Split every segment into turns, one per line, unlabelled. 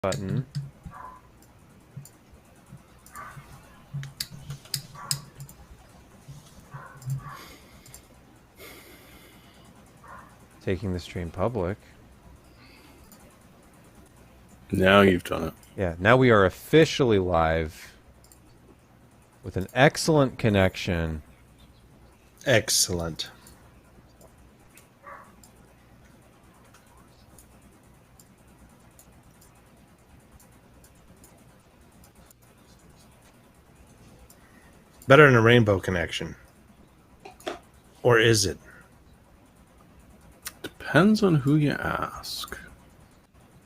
button. Taking the stream public.
Now you've done it.
Yeah, now we are officially live with an excellent connection.
Excellent. Better than a rainbow connection. Or is it?
Depends on who you ask.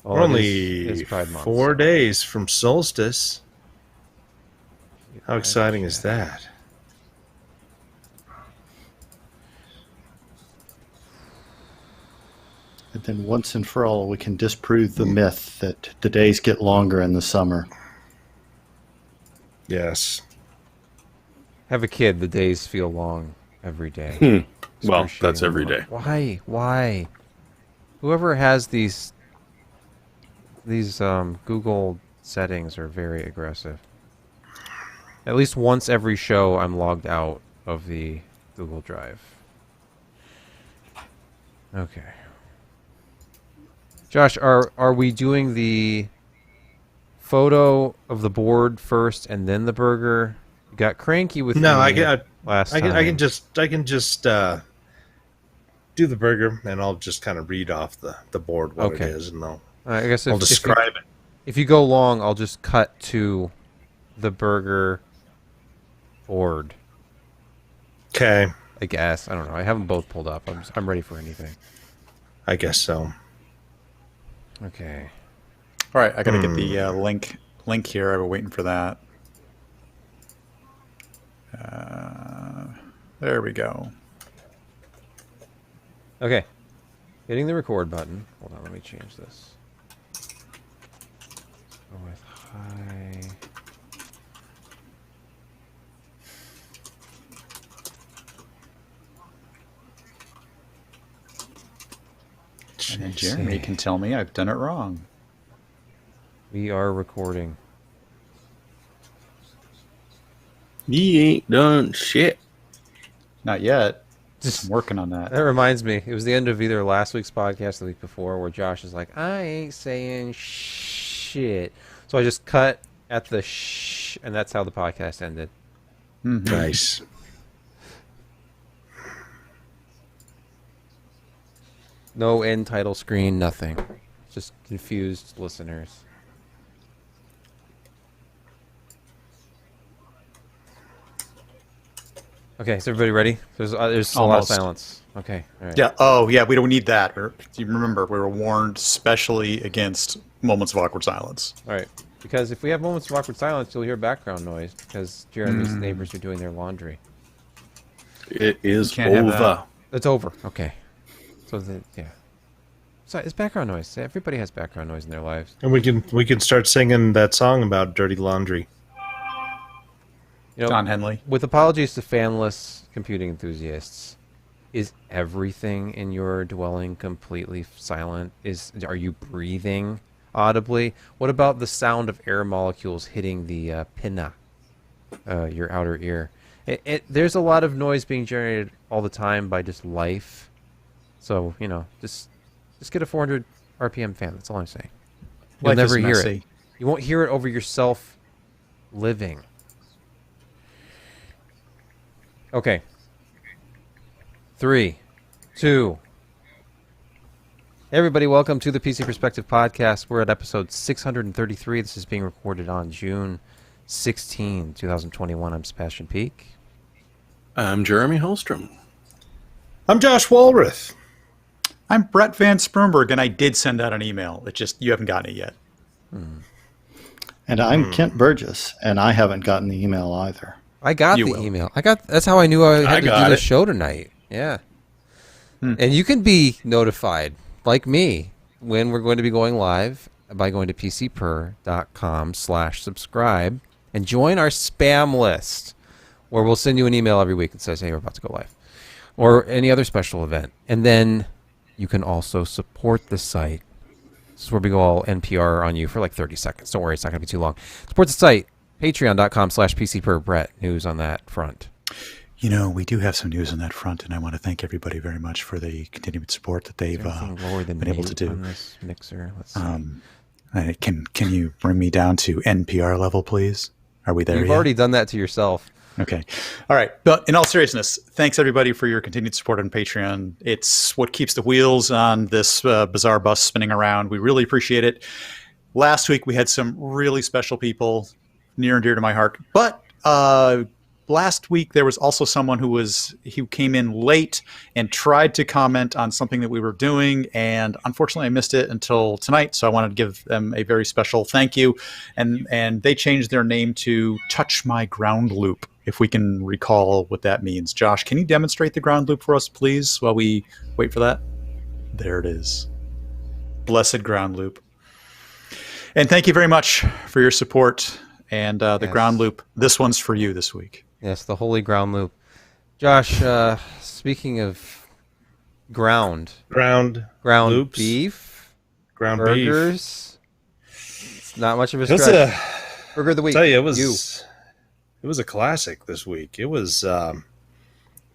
Well,
We're
it
only
is Pride Month,
4
so-
days from solstice. How exciting is that?
And then once and for all, we can disprove the myth that the days get longer in the summer.
Yes.
Have a kid, the days feel long every day.
Well,
Excruciating
that's every day.
Why? Why? Whoever has these Google settings are very aggressive. At least once every show, I'm logged out of the Google Drive. Okay. Josh, are we doing the photo of the board first and then the burger? You got cranky with
No,
me last time.
I can just do the burger, and I'll just kind of read off the board what
Okay.
it is, and
I guess
I'll describe it.
If you go long, I'll just cut to the burger board.
Okay,
I guess. I don't know. I have them both pulled up. I'm ready for anything.
I guess so.
Okay.
All right, I got to get the link here. I've been waiting for that. There we go.
Okay. Hitting the record button. Hold on, let me change this. Go with hi.
And then Jeremy can tell me I've done it wrong.
We are recording.
Ye ain't done shit.
Not yet.
Just
I'm working on that.
That reminds me. It was the end of either last week's podcast or the week before where Josh is like, I ain't saying shit. So I just cut at the shh, and that's how the podcast ended.
Nice.
No end title screen, nothing. Just confused listeners. Okay, is everybody ready? There's a lot of
Almost.
silence. Okay, all right.
Yeah. Oh, yeah. We don't need that. You remember, we were warned specially against moments of awkward silence.
All right. Because if we have moments of awkward silence, you'll hear background noise because Jeremy's neighbors are doing their laundry.
It is
Can't have
over.
that.
It's over. Okay. So yeah. So it's background noise. Everybody has background noise in their lives.
And we can start singing that song about dirty laundry.
You know,
Don Henley.
with apologies to fanless computing enthusiasts, is everything in your dwelling completely silent? Are you breathing audibly? What about the sound of air molecules hitting the pinna, your outer ear? There's a lot of noise being generated all the time by just life. So, just get a 400 RPM fan. That's all I'm saying. You'll
Life
never
is
hear it.
messy.
You won't hear it over yourself living. Okay. 3, 2. Hey everybody, welcome to the PC Perspective Podcast. We're at episode 633. This is being recorded on June 16, 2021. I'm Sebastian Peak.
I'm Jeremy Hellstrom.
I'm Josh Walrath.
I'm Brett Van Sprumberg, and I did send out an email. It's just you haven't gotten it yet.
And I'm Kent Burgess, and I haven't gotten the email either.
I got
You
the
will.
email. That's how I knew I had to
got
do the
it.
show tonight. Yeah. And you can be notified, like me, when we're going to be going live by going to pcper.com/subscribe and join our spam list, where we'll send you an email every week that says, hey, we're about to go live, or any other special event. And then you can also support the site. This is where we go all NPR on you for like 30 seconds. Don't worry, it's not going to be too long. Support the site, patreon.com/PCPer. Brett, news on that front.
You know, we do have some news on that front, and I want to thank everybody very much for the continued support that they've
Lower than
been able to do.
on this mixer. Let's see.
Can you bring me down to NPR level, please? Are we there
You've
yet?
already done that to yourself.
Okay. All right. But in all seriousness, thanks everybody for your continued support on Patreon. It's what keeps the wheels on this bizarre bus spinning around. We really appreciate it. Last week we had some really special people near and dear to my heart. But last week there was also someone who came in late and tried to comment on something that we were doing, and unfortunately I missed it until tonight, so I wanted to give them a very special thank you. And they changed their name to Touch My Ground Loop, if we can recall what that means. Josh, can you demonstrate the ground loop for us, please, while we wait for that? There it is. Blessed ground loop. And thank you very much for your support. And the
Yes.
ground loop, this one's for you this week.
Yes, the holy ground loop. Josh, speaking of ground
Ground loops,
beef,
ground beef.
burgers, it's not much of a
It was
stretch.
a.
Burger of the week.
Tell you, it was a classic this week. It was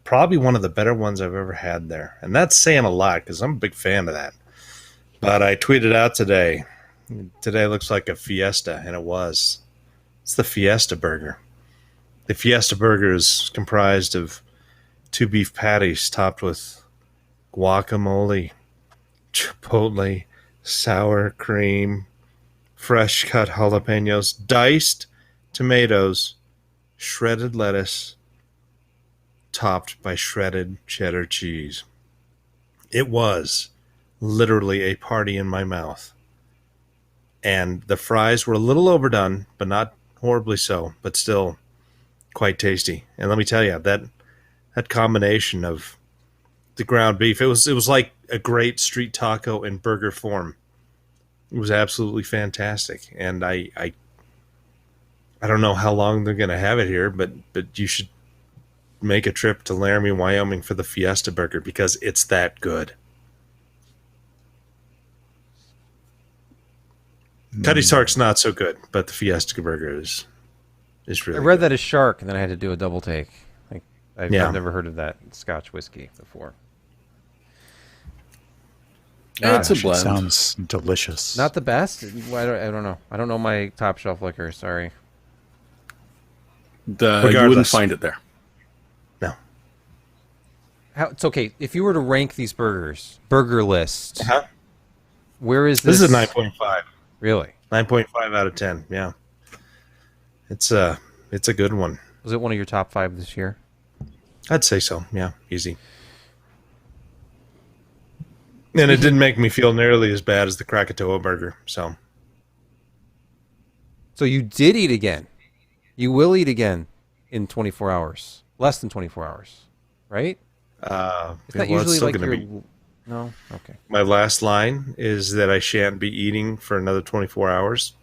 probably one of the better ones I've ever had there, and that's saying a lot because I'm a big fan of that. But I tweeted out today. Today looks like a fiesta, and it was. It's the Fiesta Burger. The Fiesta Burger is comprised of 2 beef patties topped with guacamole, chipotle, sour cream, fresh cut jalapenos, diced tomatoes, shredded lettuce, topped by shredded cheddar cheese. It was literally a party in my mouth. And the fries were a little overdone, but not horribly so, but still quite tasty. And let me tell you, that combination of the ground beef, it was like a great street taco in burger form. It was absolutely fantastic. And I don't know how long they're going to have it here, but you should make a trip to Laramie, Wyoming for the Fiesta Burger because it's that good. Cutty Sark's not so good, but the Fiesta Burger is really
I read
good.
that as shark, and then I had to do a double take. I've
Yeah.
never heard of that Scotch whiskey before.
It's a
Gosh, it
blend.
sounds delicious.
Not the best. I don't know. I don't know my top shelf liquor. Sorry.
You wouldn't
Regardless.
find it there.
No.
It's okay if you were to rank these burgers, burger list.
Uh-huh.
Where is
This
this?
is a 9.5.
Really?
9.5 out of 10. Yeah. It's a good one.
Was it one of your top 5 this year?
I'd say so. Yeah, easy. And it didn't make me feel nearly as bad as the Krakatoa burger. So
So you did eat again. You will eat again in 24 hours. Less than 24 hours, right? It's not
it's
usually
still
like
gonna
your...
be.
No? Okay.
My last line is that I shan't be eating for another 24 hours.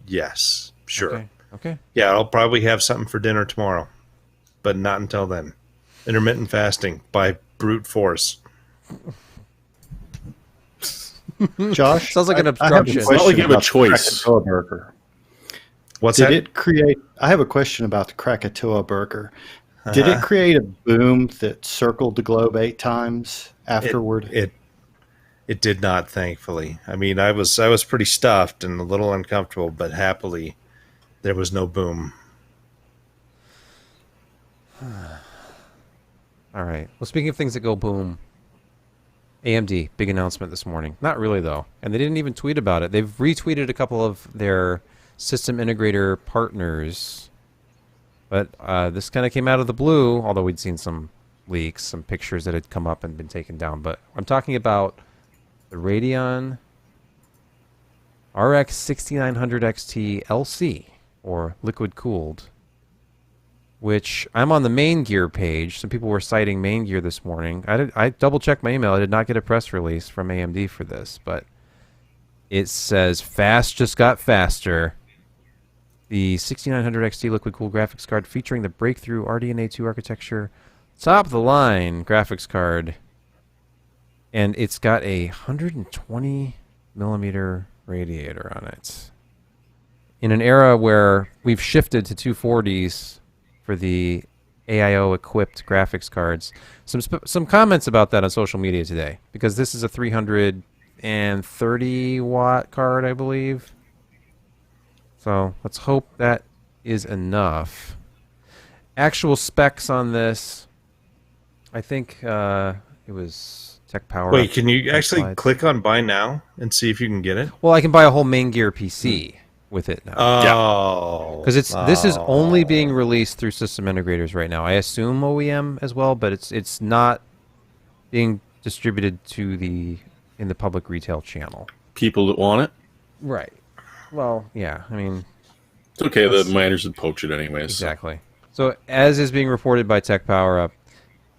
Yes, sure.
Okay.
Yeah, I'll probably have something for dinner tomorrow, but not until then. Intermittent fasting by brute force.
Josh,
Sounds like an
I have
obstruction.
a
It's
not like
question
you have a
about the
choice.
Krakatoa burger.
What's
Did
that?
it create? I have a question about the Krakatoa burger. Did it create a boom that circled the globe 8 times afterward?
It did not, thankfully. I mean, I was pretty stuffed and a little uncomfortable, but happily, there was no boom.
All right. Well, speaking of things that go boom, AMD, big announcement this morning. Not really, though. And they didn't even tweet about it. They've retweeted a couple of their system integrator partners. But this kind of came out of the blue, although we'd seen some leaks, some pictures that had come up and been taken down. But I'm talking about the Radeon RX 6900 XT LC, or liquid cooled, which I'm on the Main Gear page. Some people were citing Main Gear this morning. I double checked my email. I did not get a press release from AMD for this, but it says fast just got faster. The 6900 XT liquid cooled graphics card featuring the breakthrough RDNA 2 architecture, top of the line graphics card, and it's got a 120 millimeter radiator on it. In an era where we've shifted to 240s for the AIO equipped graphics cards, some comments about that on social media today, because this is a 330 watt card, I believe. So let's hope that is enough. Actual specs on this, I think it was Tech Power.
Wait, can you actually
slides.
click on buy now and see if you can get it?
Well, I can buy a whole main gear PC with it now.
Oh,
Because this is only being released through system integrators right now. I assume OEM as well, but it's not being distributed in the public retail channel.
People that want it.
Right. Well, yeah. I mean,
It's okay. The miners would poach it anyways.
exactly. So as is being reported by Tech Power Up,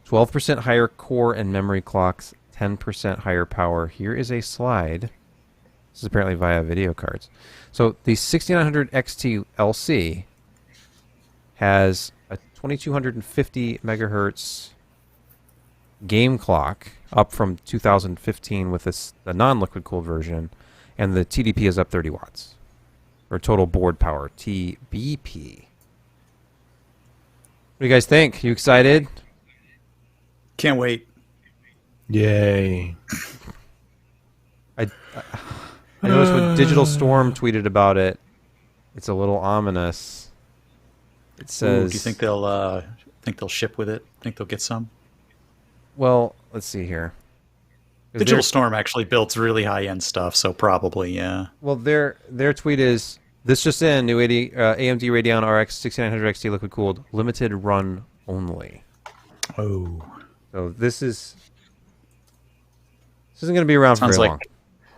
12% higher core and memory clocks, 10% higher power. Here is a slide. This is apparently via video cards. So the 6900 XT LC has a 2250 megahertz game clock, up from 2015 with the non-liquid cooled version, and the TDP is up 30 watts, or total board power, TBP. What do you guys think? You excited?
Can't wait.
Yay!
I noticed when Digital Storm tweeted about it, it's a little ominous. It
Ooh,
says,
do you think they'll ship with it? Think they'll get some?
well, let's see here. 'Cause
Digital
their-
Storm actually builds really high-end stuff, so probably, yeah.
Well, their tweet is, this just in, new AMD Radeon RX 6900 XT liquid cooled, limited run only.
Oh.
So this isn't going to be around for
Sounds
very
like
long.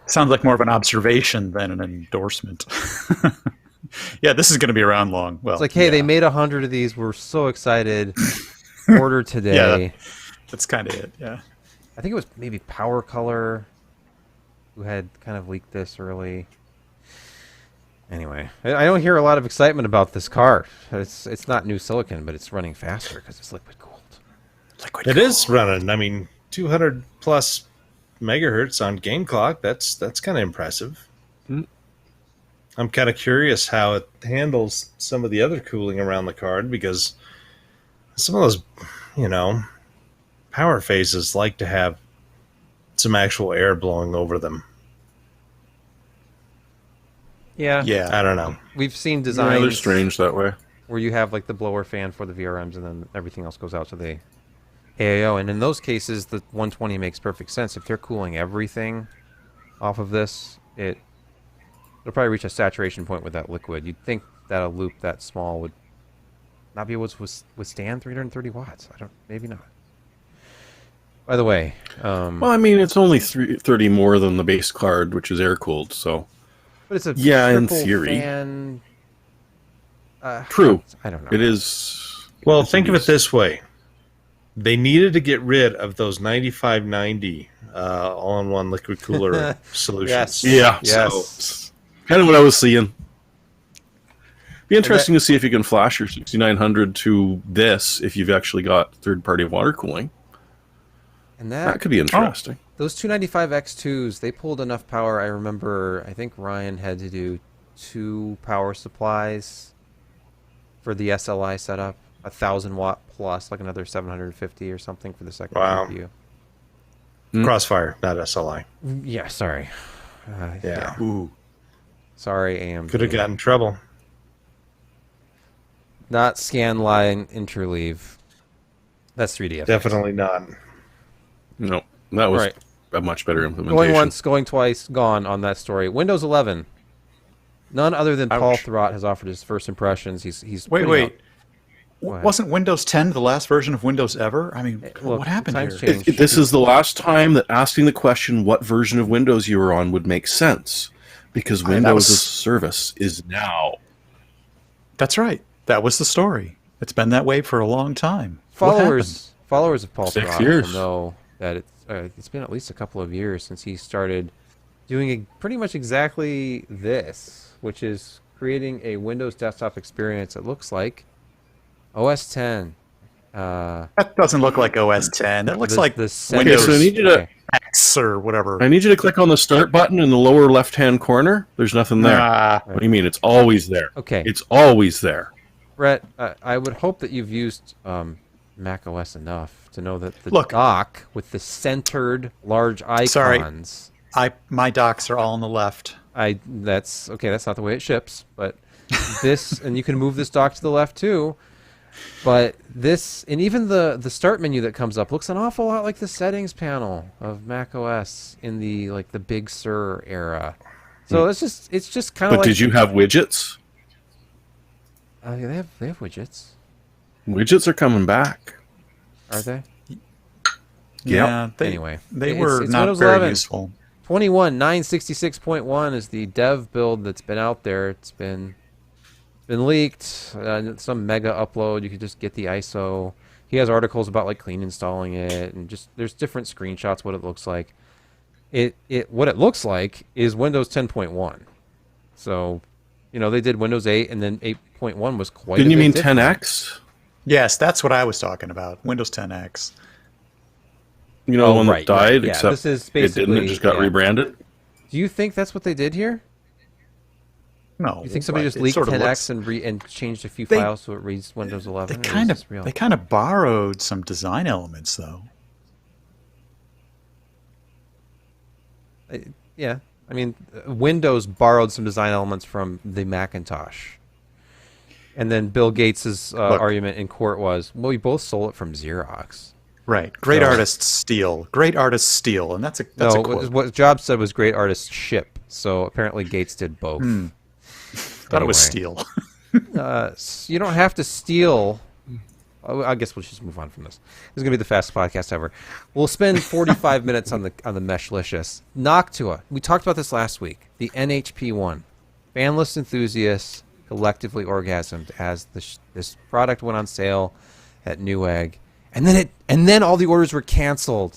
sounds like more of an observation than an endorsement. Yeah, this is going to be around long. Well,
It's like, hey,
yeah,
they made 100 of these. We're so excited. Order today.
that's kind of it. Yeah.
I think it was maybe Power Color who had kind of leaked this early. Anyway, I don't hear a lot of excitement about this card. It's not new silicon, but it's running faster because it's liquid cooled.
Liquid
It
gold.
is running. I mean, 200 plus megahertz on game clock. That's kind of impressive.
Hmm.
I'm kind of curious how it handles some of the other cooling around the card, because some of those, power phases like to have some actual air blowing over them.
Yeah.
Yeah.
I don't know.
We've seen
Yeah, they're
designs
strange that way.
where you have like the blower fan for the VRMs and then everything else goes out to the AIO. And in those cases, the 120 makes perfect sense. If they're cooling everything off of this, it'll probably reach a saturation point with that liquid. You'd think that a loop that small would not be able to withstand 330 watts. Maybe not. By the way,
Well, I mean, it's only 30 more than the base card, which is air cooled. So
but it's a
yeah, in
triple
theory.
fan,
true.
I don't know.
It is.
Well,
it's a
think of it
beast.
this way. They needed to get rid of those 9590 all-in-one liquid cooler solutions.
Yes.
Yeah.
Yes.
So, kind of what I was seeing. Be interesting to see if you can flash your 6900 to this if you've actually got third-party water cooling.
And
That could be interesting.
those 295 X2s, they pulled enough power. I think Ryan had to do 2 power supplies for the SLI setup, 1,000 watt plus, like another 750 or something for the second
Wow.
GPU.
Crossfire, not SLI.
Yeah, sorry.
Yeah.
Ooh.
Sorry, AMD.
Could have gotten in trouble.
Not scanline interleave. That's 3DFX.
Definitely not.
No, that was
Right.
a much better implementation.
Going once, going twice, gone on that story. Windows 11. None other than Paul
Ouch.
Throt has offered his first impressions. He's
Wait,
putting
wait.
out- Go ahead.
Wasn't Windows 10 the last version of Windows ever? I mean,
Look,
what happened
times
here?
change.
This is the last time that asking the question what version of Windows you were on would make sense, because
that
Windows
was-
as a service is now.
That's right. That was the story. It's been that way for a long time. What happened?
Followers of Paul
6
Throt
years.
will know that it's been at least a couple of years since he started doing pretty much exactly this, which is creating a Windows desktop experience that looks like OS 10.
That doesn't look like OS 10. That looks like
the
Okay,
Windows.
so I need you to
X or whatever.
I need you to click on the start button in the lower left-hand corner. There's nothing there. What do you mean? It's always there.
Okay.
It's always there.
Brett, I would hope that you've used Mac OS enough to know that the
Look.
dock with the centered large icons.
My docks are all on the left.
That's okay. That's not the way it ships, but this, and you can move this dock to the left too. But this, and even the start menu that comes up looks an awful lot like the settings panel of Mac OS in the like the Big Sur era. So it's just kind of
But
like.
did you have widgets?
Yeah, they have widgets,
Widgets are coming back.
are they?
Yeah.
Anyway,
they
it's-
were
it's
not
Windows
very
11.
useful.
21.966.1 is the dev build that's been out there. It's been leaked. Some mega upload. You could just get the ISO. He has articles about like clean installing it, and just there's different screenshots what it looks like. What it looks like is Windows 10.1. So, they did Windows 8, and then 8.1 was quite.
Didn't
a
you
bit
mean
different.
10X?
Yes, that's what I was talking about. Windows 10X.
You know,
Oh,
the one
right,
that died,
right, yeah.
except
This is
it didn't.
basically-
It just got
yeah.
rebranded.
Do you think that's what they did here?
No,
You think somebody just
it
leaked
sort of
10x
looks-
and changed a few
They-
files so it reads Windows 11?
They
Or is
kind of
this real?
they kind of borrowed some design elements though.
Yeah, I mean, Windows borrowed some design elements from the Macintosh, and then Bill Gates's argument in court was, "Well, we both stole it from Xerox."
Right. Great
So-
artists steal. Great artists steal, and that's a
No,
quote.
what Jobs said was great artists ship. So apparently Gates did both.
Thought it was
Anyway.
steal.
You don't have to steal. Oh, I guess we'll just move on from this. This is gonna be the fastest podcast ever. We'll spend 45 minutes on the Meshlicious. Noctua. We talked about this last week. The NHP one. Fanless enthusiasts collectively orgasmed as this product went on sale at Newegg, and then all the orders were canceled.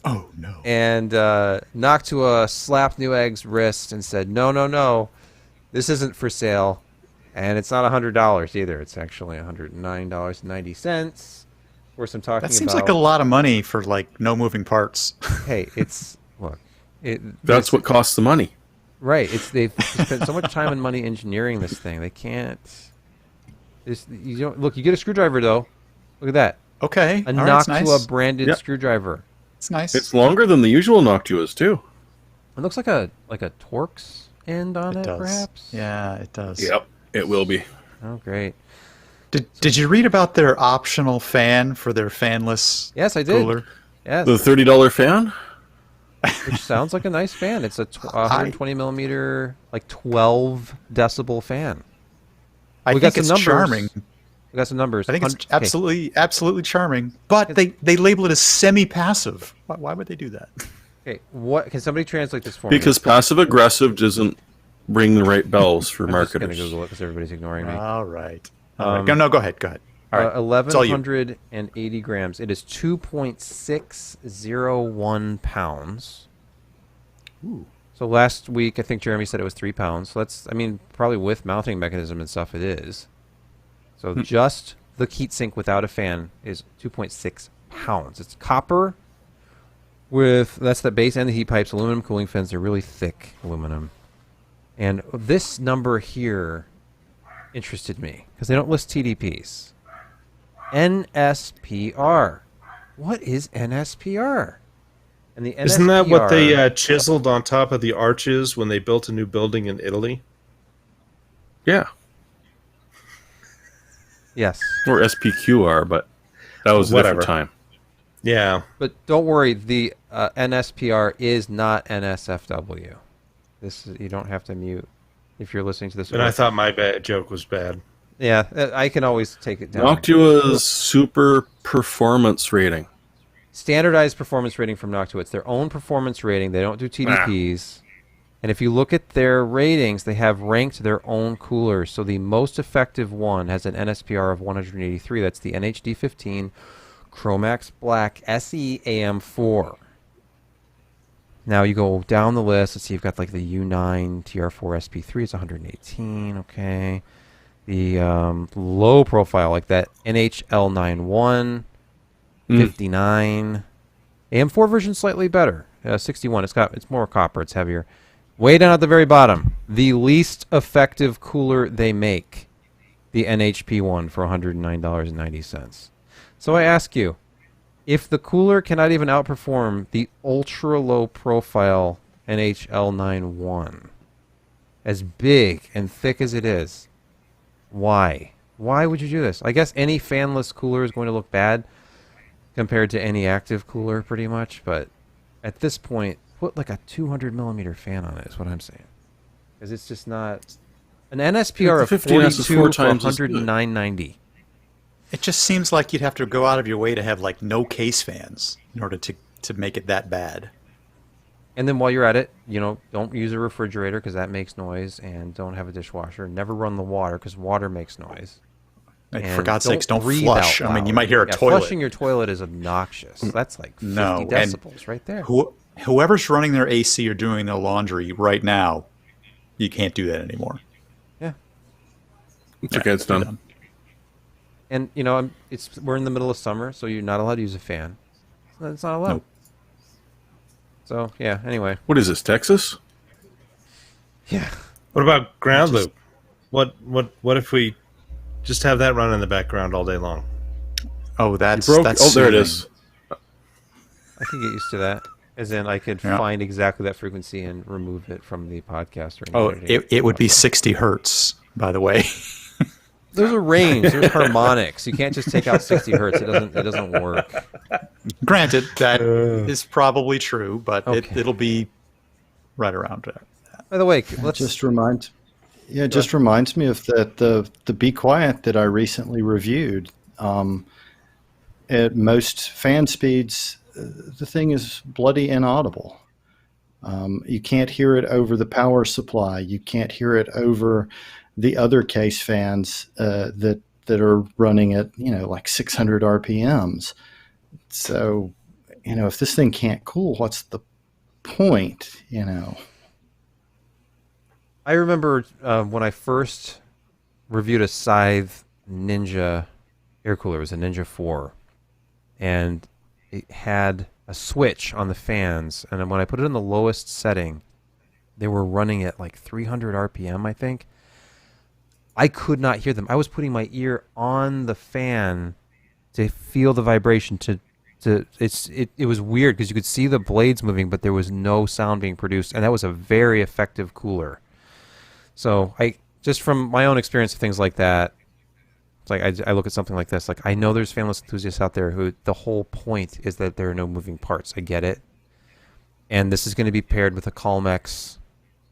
Oh no.
And Noctua slapped Newegg's wrist and said, "No, this isn't for sale, and it's not $100 either. It's actually $109.90." Of course, I'm talking
That seems
about.
like a lot of money for like no moving parts.
Hey, look.
That's what costs the money.
Right. They've spent so much time and money engineering this thing. They can't. You don't look. You get a screwdriver though. Look at that.
Okay.
A
all right, it's
Noctua
nice.
branded
Yep.
screwdriver.
It's nice.
It's longer than the usual Noctuas too.
It looks like a Torx end on it,
It does.
perhaps.
Yeah, it does.
Yep, it will be.
Oh, great.
Did you read about their optional fan for their fanless
Yes, I did.
cooler?
Yes.
The $30 fan.
Which sounds like a nice fan. It's a 120 millimeter, like 12 decibel fan.
I
We
think
got some
it's
numbers.
charming.
We got some numbers.
I think it's
Okay.
absolutely charming. But they label it as semi-passive. Why would they do that?
Okay, what can somebody translate this for me?
Because passive aggressive doesn't ring the right bells for
I'm just gonna
marketers.
Google it because everybody's ignoring me.
All right. All right. No, go ahead. Go ahead. All right. It's all you.
1,180 grams. It is 2.601 pounds.
Ooh.
So last week, I think Jeremy said it was 3 pounds. So probably with mounting mechanism and stuff, it is. So just the heatsink without a fan is 2.6 pounds. It's copper that's the base and the heat pipes, aluminum cooling fins. They're really thick aluminum. And this number here interested me because they don't list TDPs. NSPR. What is NSPR? And the
Isn't that what they
NSPR
chiseled on top of the arches when they built a new building in Italy?
Yeah,
Yes.
or SPQR, but that was a
Whatever.
different time.
Yeah.
But don't worry, the NSPR is not NSFW. You don't have to mute if you're listening to this.
And I thought my joke was bad.
Yeah, I can always take it down.
Noctua's super performance rating.
Standardized performance rating from Noctua. It's their own performance rating. They don't do TDPs. And if you look at their ratings, they have ranked their own coolers. So the most effective one has an NSPR of 183. That's the NHD15 Chromax Black SE AM4. Now you go down the list. Let's see, you've got like the U9 TR4 SP3. It's 118. Okay. The low profile, like that NHL91, 59. AM4 version slightly better. 61. It's more copper. It's heavier. Way down at the very bottom, the least effective cooler they make, the NHP one for $109.90. So I ask you, if the cooler cannot even outperform the ultra low profile NHL91, as big and thick as it is, why? Why would you do this? I guess any fanless cooler is going to look bad compared to any active cooler, pretty much. But at this point, put like a 200 millimeter fan on it. Is what I'm saying, because it's just not an NSPR of 42 for $109.90.
It just seems like you'd have to go out of your way to have like no case fans in order to make it that bad.
And then while you're at it, don't use a refrigerator because that makes noise, and don't have a dishwasher. Never run the water because water makes noise.
Like,
And
for God's sakes, don't
breathe
flush.
out
I mean, you
loud.
might hear a
Yeah,
toilet.
Flushing your toilet is obnoxious. That's like 50
No, and
decibels right there.
Whoever's running their AC or doing their laundry right now, you can't do that anymore.
Yeah.
It's okay. It's done.
And we're in the middle of summer, so you're not allowed to use a fan. It's not allowed.
Nope.
So yeah. Anyway.
What is this, Texas?
Yeah.
What about ground loop? What if we just have that run in the background all day long?
Oh, that's
Broke.
that's
There it
soothing.
is.
I could get used to that. As in, I could
Yeah.
find exactly that frequency and remove it from the podcast. Or
Oh,
anything.
it would be 60 hertz, by the way.
There's a range. There's harmonics. You can't just take out 60 hertz. It doesn't work.
Granted, that is probably true, but
Okay.
it'll be right around there.
By the way, let's
Just reminds me of the Be Quiet that I recently reviewed. At most fan speeds, the thing is bloody inaudible. You can't hear it over the power supply. You can't hear it over the other case fans that are running at like 600 RPMs. So, if this thing can't cool, what's the point?
I remember when I first reviewed a Scythe Ninja air cooler. It was a Ninja 4. And it had a switch on the fans. And then when I put it in the lowest setting, they were running at like 300 RPM, I think. I could not hear them. I was putting my ear on the fan to feel the vibration. It was weird because you could see the blades moving, but there was no sound being produced. And that was a very effective cooler. So just from my own experience of things like that, it's like I look at something like this. Like, I know there's fanless enthusiasts out there who the whole point is that there are no moving parts. I get it. And this is going to be paired with a Calmex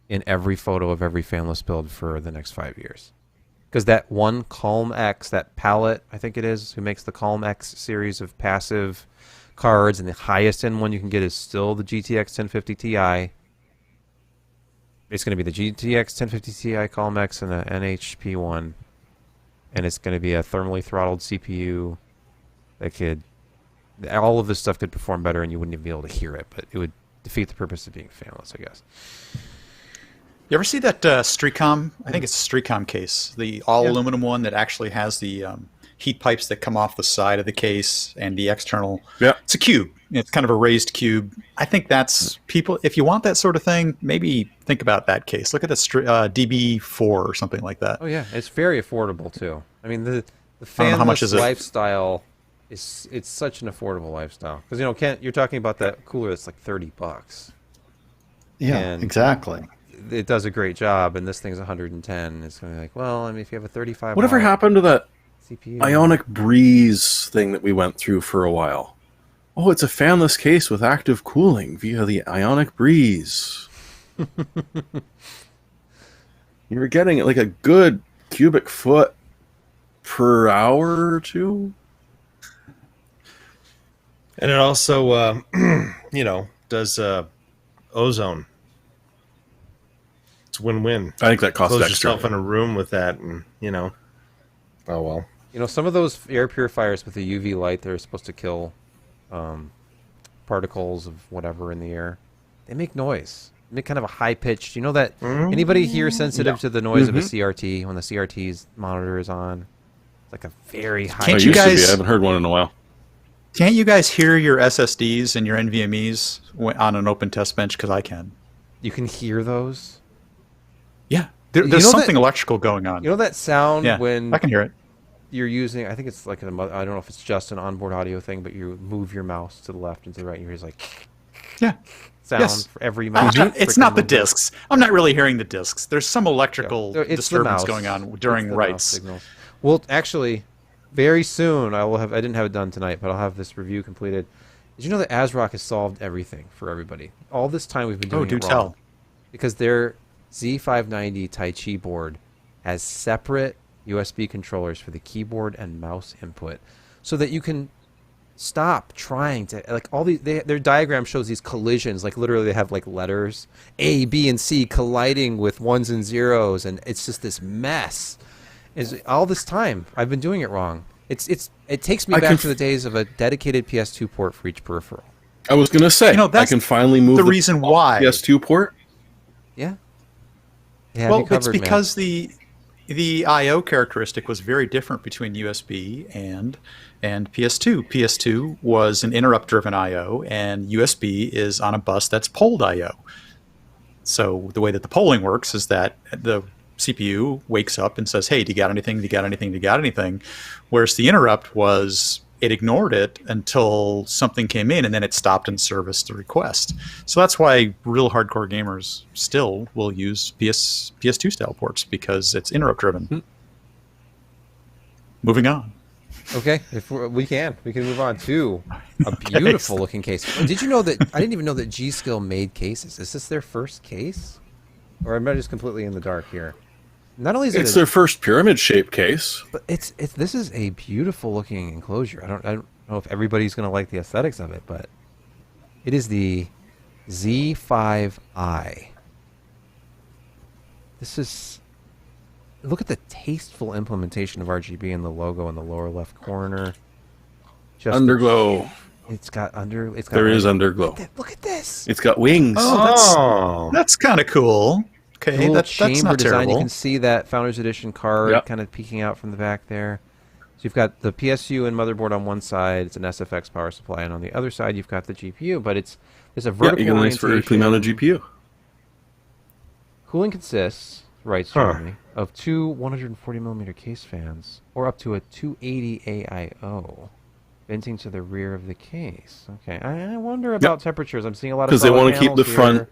in every photo of every fanless build for the next 5 years. Because that one Calm-X, that Palette, I think it is, who makes the Calm-X series of passive cards, and the highest end one you can get is still the GTX 1050 Ti. It's going to be the GTX 1050 Ti Calm-X and the NHP one. And it's going to be a thermally throttled CPU that all of this stuff could perform better, and you wouldn't even be able to hear it, but it would defeat the purpose of being fanless, I guess.
You ever see that Streetcom? I think it's a Streetcom case, the all-aluminum one that actually has the heat pipes that come off the side of the case and the external.
Yeah.
It's a cube. It's kind of a raised cube. I think that's people. If you want that sort of thing, maybe think about that case. Look at the DB4 or something like that.
Oh yeah, it's very affordable too. I mean, the
I don't know how much
fanless
is it.
lifestyle it's such an affordable lifestyle because Kent, you're talking about that cooler that's like $30.
Yeah,
And-
exactly.
It does a great job, and this thing's 110. It's going to be like, well, I mean, if you have a 35.
Whatever
watt
happened to that
CPU,
Ionic Breeze thing that we went through for a while? Oh, it's a fanless case with active cooling via the Ionic Breeze. You were getting like a good cubic foot per hour or two.
And it also, does ozone. It's win-win.
I think that costs
Close
extra.
yourself in a room with that, and oh well.
some of those air purifiers with the UV light, they're supposed to kill particles of whatever in the air. They make noise. They make kind of a high pitched. You know that anybody here sensitive to the noise of a CRT when the CRT's monitor is on? It's like a very high.
I
Can't
used
you
to be.
guys-
I haven't heard one in a while.
Can't you guys hear your SSDs and your NVMEs on an open test bench? Because I can.
You can hear those.
Yeah.
You
There's
know
something
that-
electrical going on.
You know that sound
yeah,
when
I can hear it.
you're using, I think it's like I don't know if it's just an onboard audio thing, but you move your mouse to the left and to the right, and you're just like
Yeah.
sound
Yes.
for every mouse.
It's not the discs. I'm not really hearing the discs. There's some electrical
It's the
disturbance
mouse.
going on
It's
during
the mouse
writes.
signals. Well, actually, very soon I will have. I didn't have it done tonight, but I'll have this review completed. Did you know that ASRock has solved everything for everybody? All this time we've been doing
Oh, do
it wrong.
tell.
Because their Z590 Tai Chi board has separate USB controllers for the keyboard and mouse input, so that you can stop trying to like all these. Their diagram shows these collisions, like literally they have like letters A, B, and C colliding with ones and zeros, and it's just this mess. Is all this time I've been doing it wrong. It takes me
I
back
can
to the days of a dedicated PS2 port for each peripheral.
I was going to say,
You know,
I
that's
can finally move
the reason why.
PS2 port.
Yeah. Yeah.
Well, it's because the I/O characteristic was very different between USB and PS2. PS2 was an interrupt-driven I/O, and USB is on a bus that's polled I/O. So the way that the polling works is that the CPU wakes up and says, "Hey, do you got anything? Do you got anything? Do you got anything?" Whereas the interrupt was it ignored it until something came in, and then it stopped and serviced the request. So that's why real hardcore gamers still will use PS2 style ports, because it's interrupt driven. Moving on.
Okay, if we can move on to a beautiful looking case. Did you know that I didn't even know that G-Skill made cases? Is this their first case, or am I just completely in the dark here? Not only is it
It's their first pyramid shaped case.
but it's this is a beautiful looking enclosure. I don't know if everybody's going to like the aesthetics of it, but it is the Z5i. This is look at the tasteful implementation of RGB in the logo in the lower left corner. Just
Underglow.
It's got It's got
There is underglow.
Look at this.
It's got wings.
Oh,
That's kind of cool. Okay,
Little
that's
chamber
not
design.
terrible.
You can see that Founders Edition card
Yep.
kind of peeking out from the back there. So you've got the PSU and motherboard on one side. It's an SFX power supply, and on the other side you've got the GPU. But there's a
Yeah,
vertical
you get a nice vertically mounted
orientation.
GPU.
Cooling consists, writes Jeremy, of two 140mm case fans, or up to a 280 AIO, venting to the rear of the case. Okay, I wonder about temperatures. I'm seeing a lot of
'Cause they
solar
wanna keep the
panels
front-
here.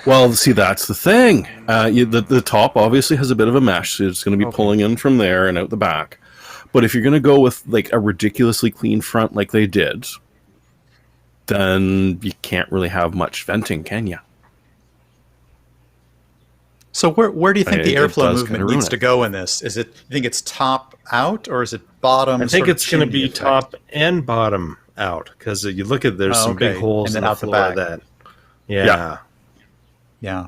Well, see, that's the thing. The top obviously has a bit of a mesh, so it's going to be
Okay.
pulling in from there and out the back. But if you're going to go with like a ridiculously clean front like they did, then you can't really have much venting, can you?
So where do you think the
It
airflow
does
movement
kinda ruin
needs
it.
to go in this? Is it, you think it's top out, or is it bottom?
I think
sort of
it's going to
chimney
be
effect?
top and bottom out, because you look at there's
Oh,
some big
okay.
holes
And
in
then
the
out the
floor of
back.
that. Yeah.
Yeah.
Yeah.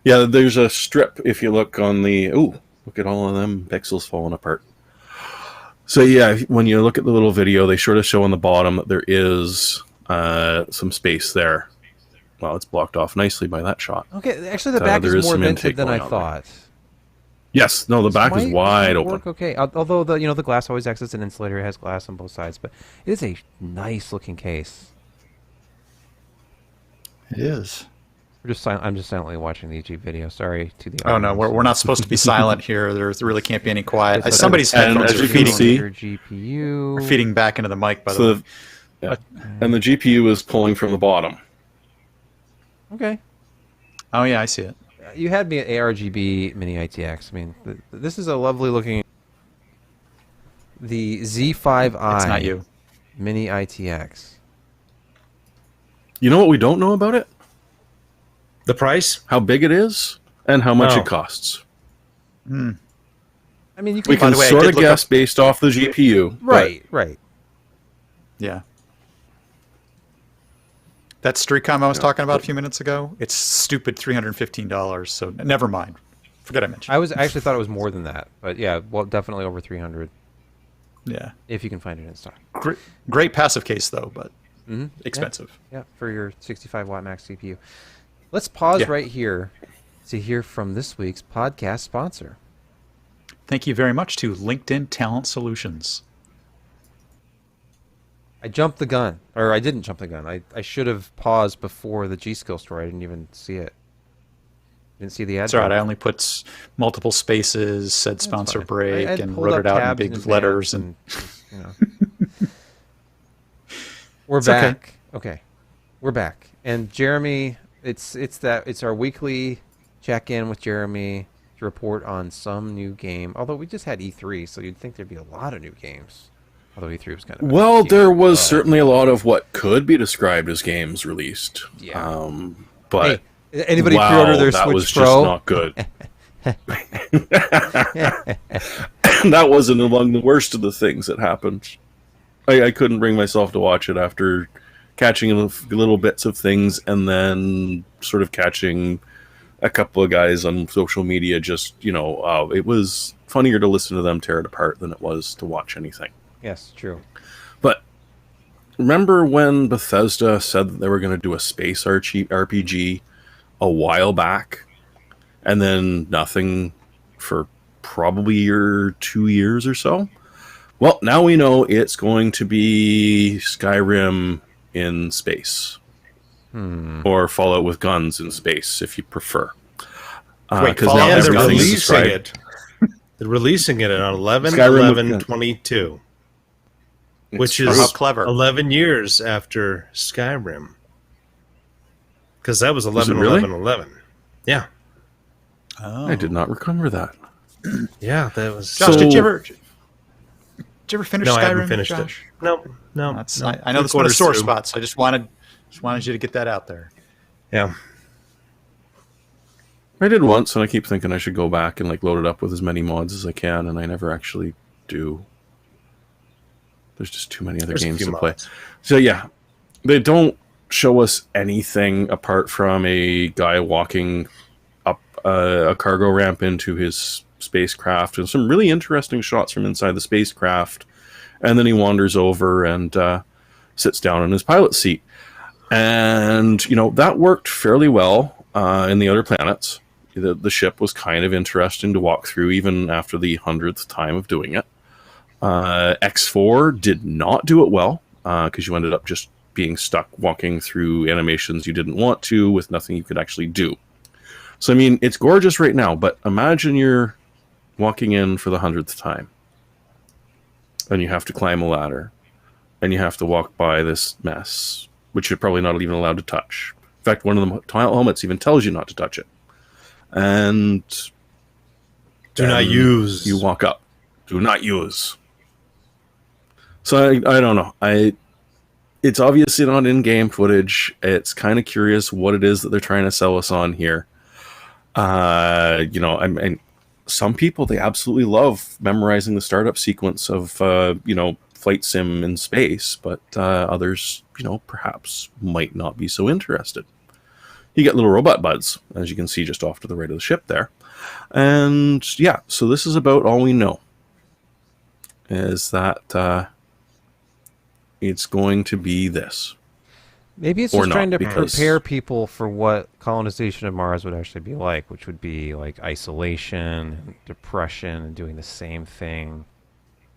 Yeah, there's a strip if you look on the... Ooh, look at all of them pixels falling apart. So yeah, when you look at the little video, they sort of show on the bottom that there is some space there. Well, it's blocked off nicely by that shot.
Okay, actually the back
there
is
is
more
some
vented
intake
than I
going on there.
thought.
Yes, no, the
This
back is
might
wide open.
work okay. Although the glass always acts as an insulator, it has glass on both sides, but it is a nice looking case.
It is.
I'm just silently watching the YouTube video. Sorry to the
Oh no,
audience.
we're not supposed to be silent here. There really can't be any quiet.
It's
Somebody's
and
headphones
as
are
you can
feeding,
see-
GPU.
are feeding back into the mic. By the
So
way,
yeah. And the GPU is pulling from the bottom.
Okay.
oh yeah, I see it.
You had me at ARGB Mini ITX. I mean, this is a lovely looking. The Z5i.
It's not you.
Mini ITX.
You know what we don't know about it?
The price?
How big it is and how much
No.
it costs.
I mean, you
We
can.
By
can
the way, I
sort
did
of
look
guess
up-
based off the GPU. but
Right.
Yeah. That Streetcom I was talking about a few minutes ago, it's stupid $315. So never mind. Forget I mentioned.
I actually thought it was more than that, but yeah, well, definitely over 300
Yeah.
if you can find it in stock.
Great passive case though, but
Mm-hmm.
expensive.
Yeah, for your 65 watt max CPU. Let's pause
Yeah.
right here to hear from this week's podcast sponsor.
Thank you very much to LinkedIn Talent Solutions.
I jumped the gun, or I didn't jump the gun. I should have paused before the G Skill story. I didn't even see it. Didn't see the ad.
That's all right. I only put multiple spaces, said sponsor
fine.
break,
I
and
pulled
wrote
up
it out in
tabs
big
advance
letters. And
just, you know. We're
It's okay.
back. Okay, we're back. And Jeremy, it's our weekly check-in with Jeremy to report on some new game. Although we just had E3, so you'd think there'd be a lot of new games. Although E3 was kind of
Well,
empty.
there was certainly a lot of what could be described as games released.
Yeah.
But
Hey, anybody
wow,
pre-order their
that
Switch
was
Pro?
just not good. That wasn't among the worst of the things that happened. I couldn't bring myself to watch it after catching little bits of things and then sort of catching a couple of guys on social media just, it was funnier to listen to them tear it apart than it was to watch anything.
Yes, true.
But remember when Bethesda said that they were going to do a space RPG a while back, and then nothing for probably 2 years or so? Well, now we know it's going to be Skyrim in space. Or Fallout with guns in space, if you prefer.
Wait,
Because
Fallout
now
And they're
has
everything is
releasing
described.
it. They're releasing it on
Skyrim with-
11/11/22, which
It's
is
How clever.
11 years after Skyrim. Because that was
it
11
really?
11 11. Yeah.
Oh.
I did not remember that.
Yeah, that was.
Josh,
So-
did you ever finish
No,
Skyrim?
I haven't finished
Josh?
it. No.
That's,
no.
I know that's one of the
Three-quarters
sore
through.
spots. I just wanted you to get that out there.
Yeah.
I did once, and I keep thinking I should go back and load it up with as many mods as I can, and I never actually do. There's just too many other
There's a
games
few
to play.
mods.
So yeah, they don't show us anything apart from a guy walking up a cargo ramp into his spacecraft, and some really interesting shots from inside the spacecraft. And then he wanders over and sits down in his pilot seat. And, that worked fairly well in the other planets. The ship was kind of interesting to walk through even after the 100th time of doing it. X4 did not do it well because you ended up just being stuck walking through animations you didn't want to with nothing you could actually do. So, it's gorgeous right now, but imagine you're walking in for the 100th time. And you have to climb a ladder. And you have to walk by this mess, which you're probably not even allowed to touch. In fact, one of the helmets even tells you not to touch it. And
Do not
then
use.
You walk up. Do not use. So I don't know. It's obviously not in-game footage. It's kind of curious what it is that they're trying to sell us on here. And some people, they absolutely love memorizing the startup sequence of flight sim in space, but others perhaps might not be so interested. You get little robot buds, as you can see just off to the right of the ship there. And yeah, so this is about all we know, is that it's going to be this.
Maybe it's
Or
just
not,
trying to
because-
prepare people for what colonization of Mars would actually be like, which would be like isolation, and depression, and doing the same thing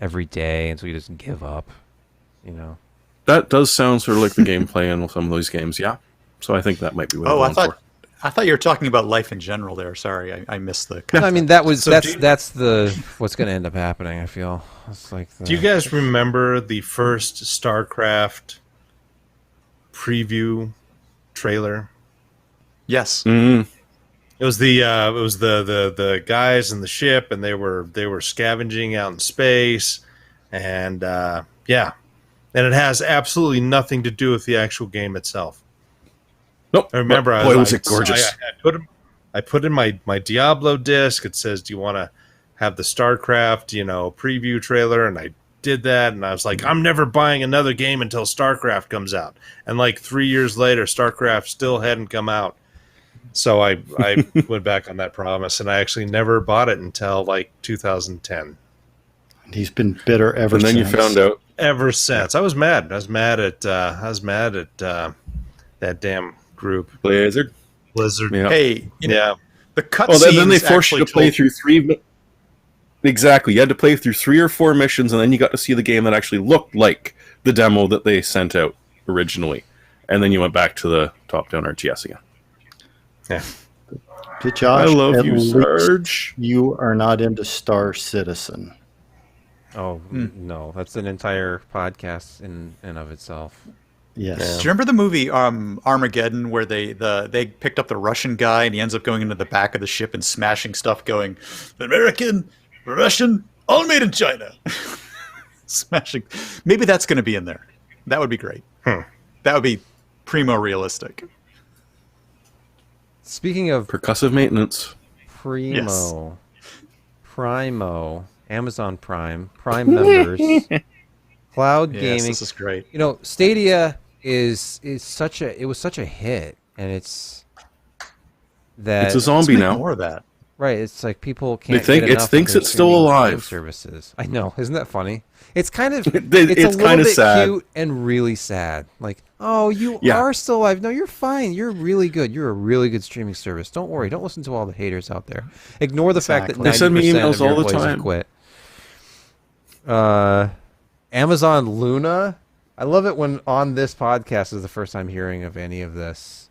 every day, and so you just give up.
That does sound sort of like the gameplay in some of those games, yeah. So I think that might be what
Oh,
I'm
I
going
thought you were talking about life in general there. Sorry, I missed the.
I mean, that's
do you-
what's going to end up happening. I feel it's like.
Do you guys remember the first StarCraft preview trailer?
Yes.
for.
It was the guys in the ship, and they were scavenging out in space, and and it has absolutely nothing to do with the actual game itself.
Nope.
I remember,
But boy, was it gorgeous.
I put in my Diablo disc. It says, "Do you want to have the StarCraft, preview trailer?" And I did that, and I was like, "I'm never buying another game until StarCraft comes out." And 3 years later, StarCraft still hadn't come out. So I went back on that promise, and I actually never bought it until 2010.
He's been bitter ever
And then
since.
you found out.
Ever since, I was mad. I was mad at that damn group,
Blizzard.
Blizzard.
Yeah.
Hey,
Yeah.
the cutscenes.
Well, then they forced you
actually
to play
told-
through three. Exactly. You had to play through 3 or 4 missions, and then you got to see the game that actually looked like the demo that they sent out originally, and then you went back to the top-down RTS again.
Yeah.
But Josh,
I love
at
you,
least
Sarge.
you are not into Star Citizen.
Oh no, that's an entire podcast in and of itself.
Yes.
Do you remember the movie Armageddon, where they picked up the Russian guy and he ends up going into the back of the ship and smashing stuff, going American, Russian, all made in China. Smashing. Maybe that's going to be in there. That would be great. That would be primo realistic.
Speaking of
Percussive maintenance.
Primo, Amazon Prime members, cloud
Yes,
gaming.
this is great.
You know, Stadia is such a hit, and it's that
It's a zombie
Let's make
now.
more of that.
right. It's like people can't.
think
get
it
enough of
thinks
their
it's still
streaming
alive.
game services. I know, isn't that funny? It's kind of
It's
a little
kinda
bit
sad.
cute and really sad. Like, oh, you
Yeah.
are still alive. No, you're fine. You're really good. You're a really good streaming service. Don't worry. Don't listen to all the haters out there. Ignore the fact that
Exactly.
They send me
90%
emails
of your
all the
employees have
time.
quit. Amazon Luna. I love it when on this podcast is the first time hearing of any of this.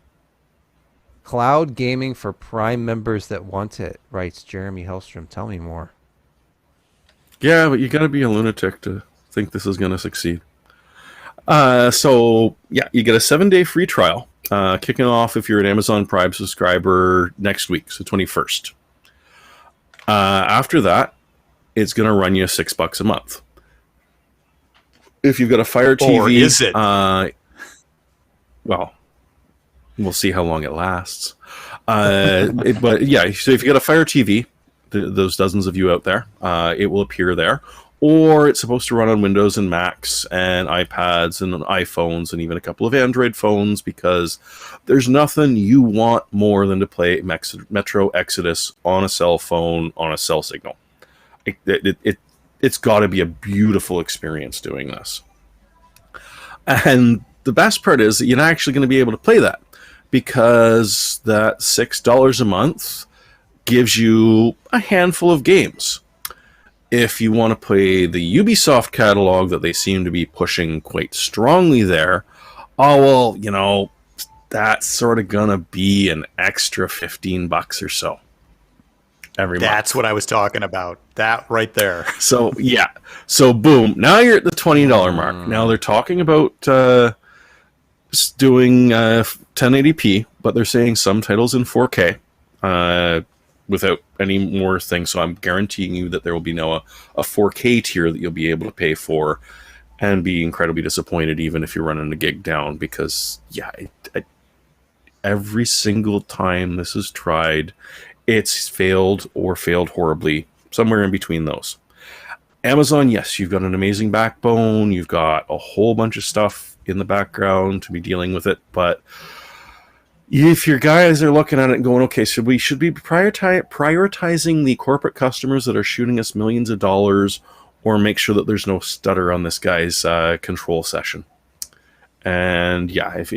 Cloud gaming for Prime members that want it, writes Jeremy Hellstrom. Tell me more.
Yeah, but you got to be a lunatic to think this is going to succeed. So yeah, you get a 7-day free trial, kicking off if you're an Amazon Prime subscriber next week, so 21st. After that, it's going to run you $6 a month. If you've got a Fire TV,
Or is it?
Well, we'll see how long it lasts. But yeah, so if you got a Fire TV, those dozens of you out there, it will appear there. Or it's supposed to run on Windows and Macs and iPads and iPhones and even a couple of Android phones, because there's nothing you want more than to play Metro Exodus on a cell phone on a cell signal. It's got to be a beautiful experience doing this. And the best part is that you're not actually going to be able to play that, because that $6 a month gives you a handful of games. If you want to play the Ubisoft catalog that they seem to be pushing quite strongly there, oh, well, you know, that's sort of going to be an extra $15 or so every month.
That's what I was talking about. That right there.
So, yeah. So, boom. Now you're at the $20 mark. Now they're talking about doing 1080p, but they're saying some titles in 4K without any more things. So I'm guaranteeing you that there will be no a 4K tier that you'll be able to pay for and be incredibly disappointed even if you're running a gig down, because, yeah, every single time this is tried, it's failed or failed horribly, somewhere in between those. Amazon, yes, you've got an amazing backbone. You've got a whole bunch of stuff in the background to be dealing with it. But if your guys are looking at it and going, okay, should we be prioritizing the corporate customers that are shooting us millions of dollars, or make sure that there's no stutter on this guy's control session? And yeah, if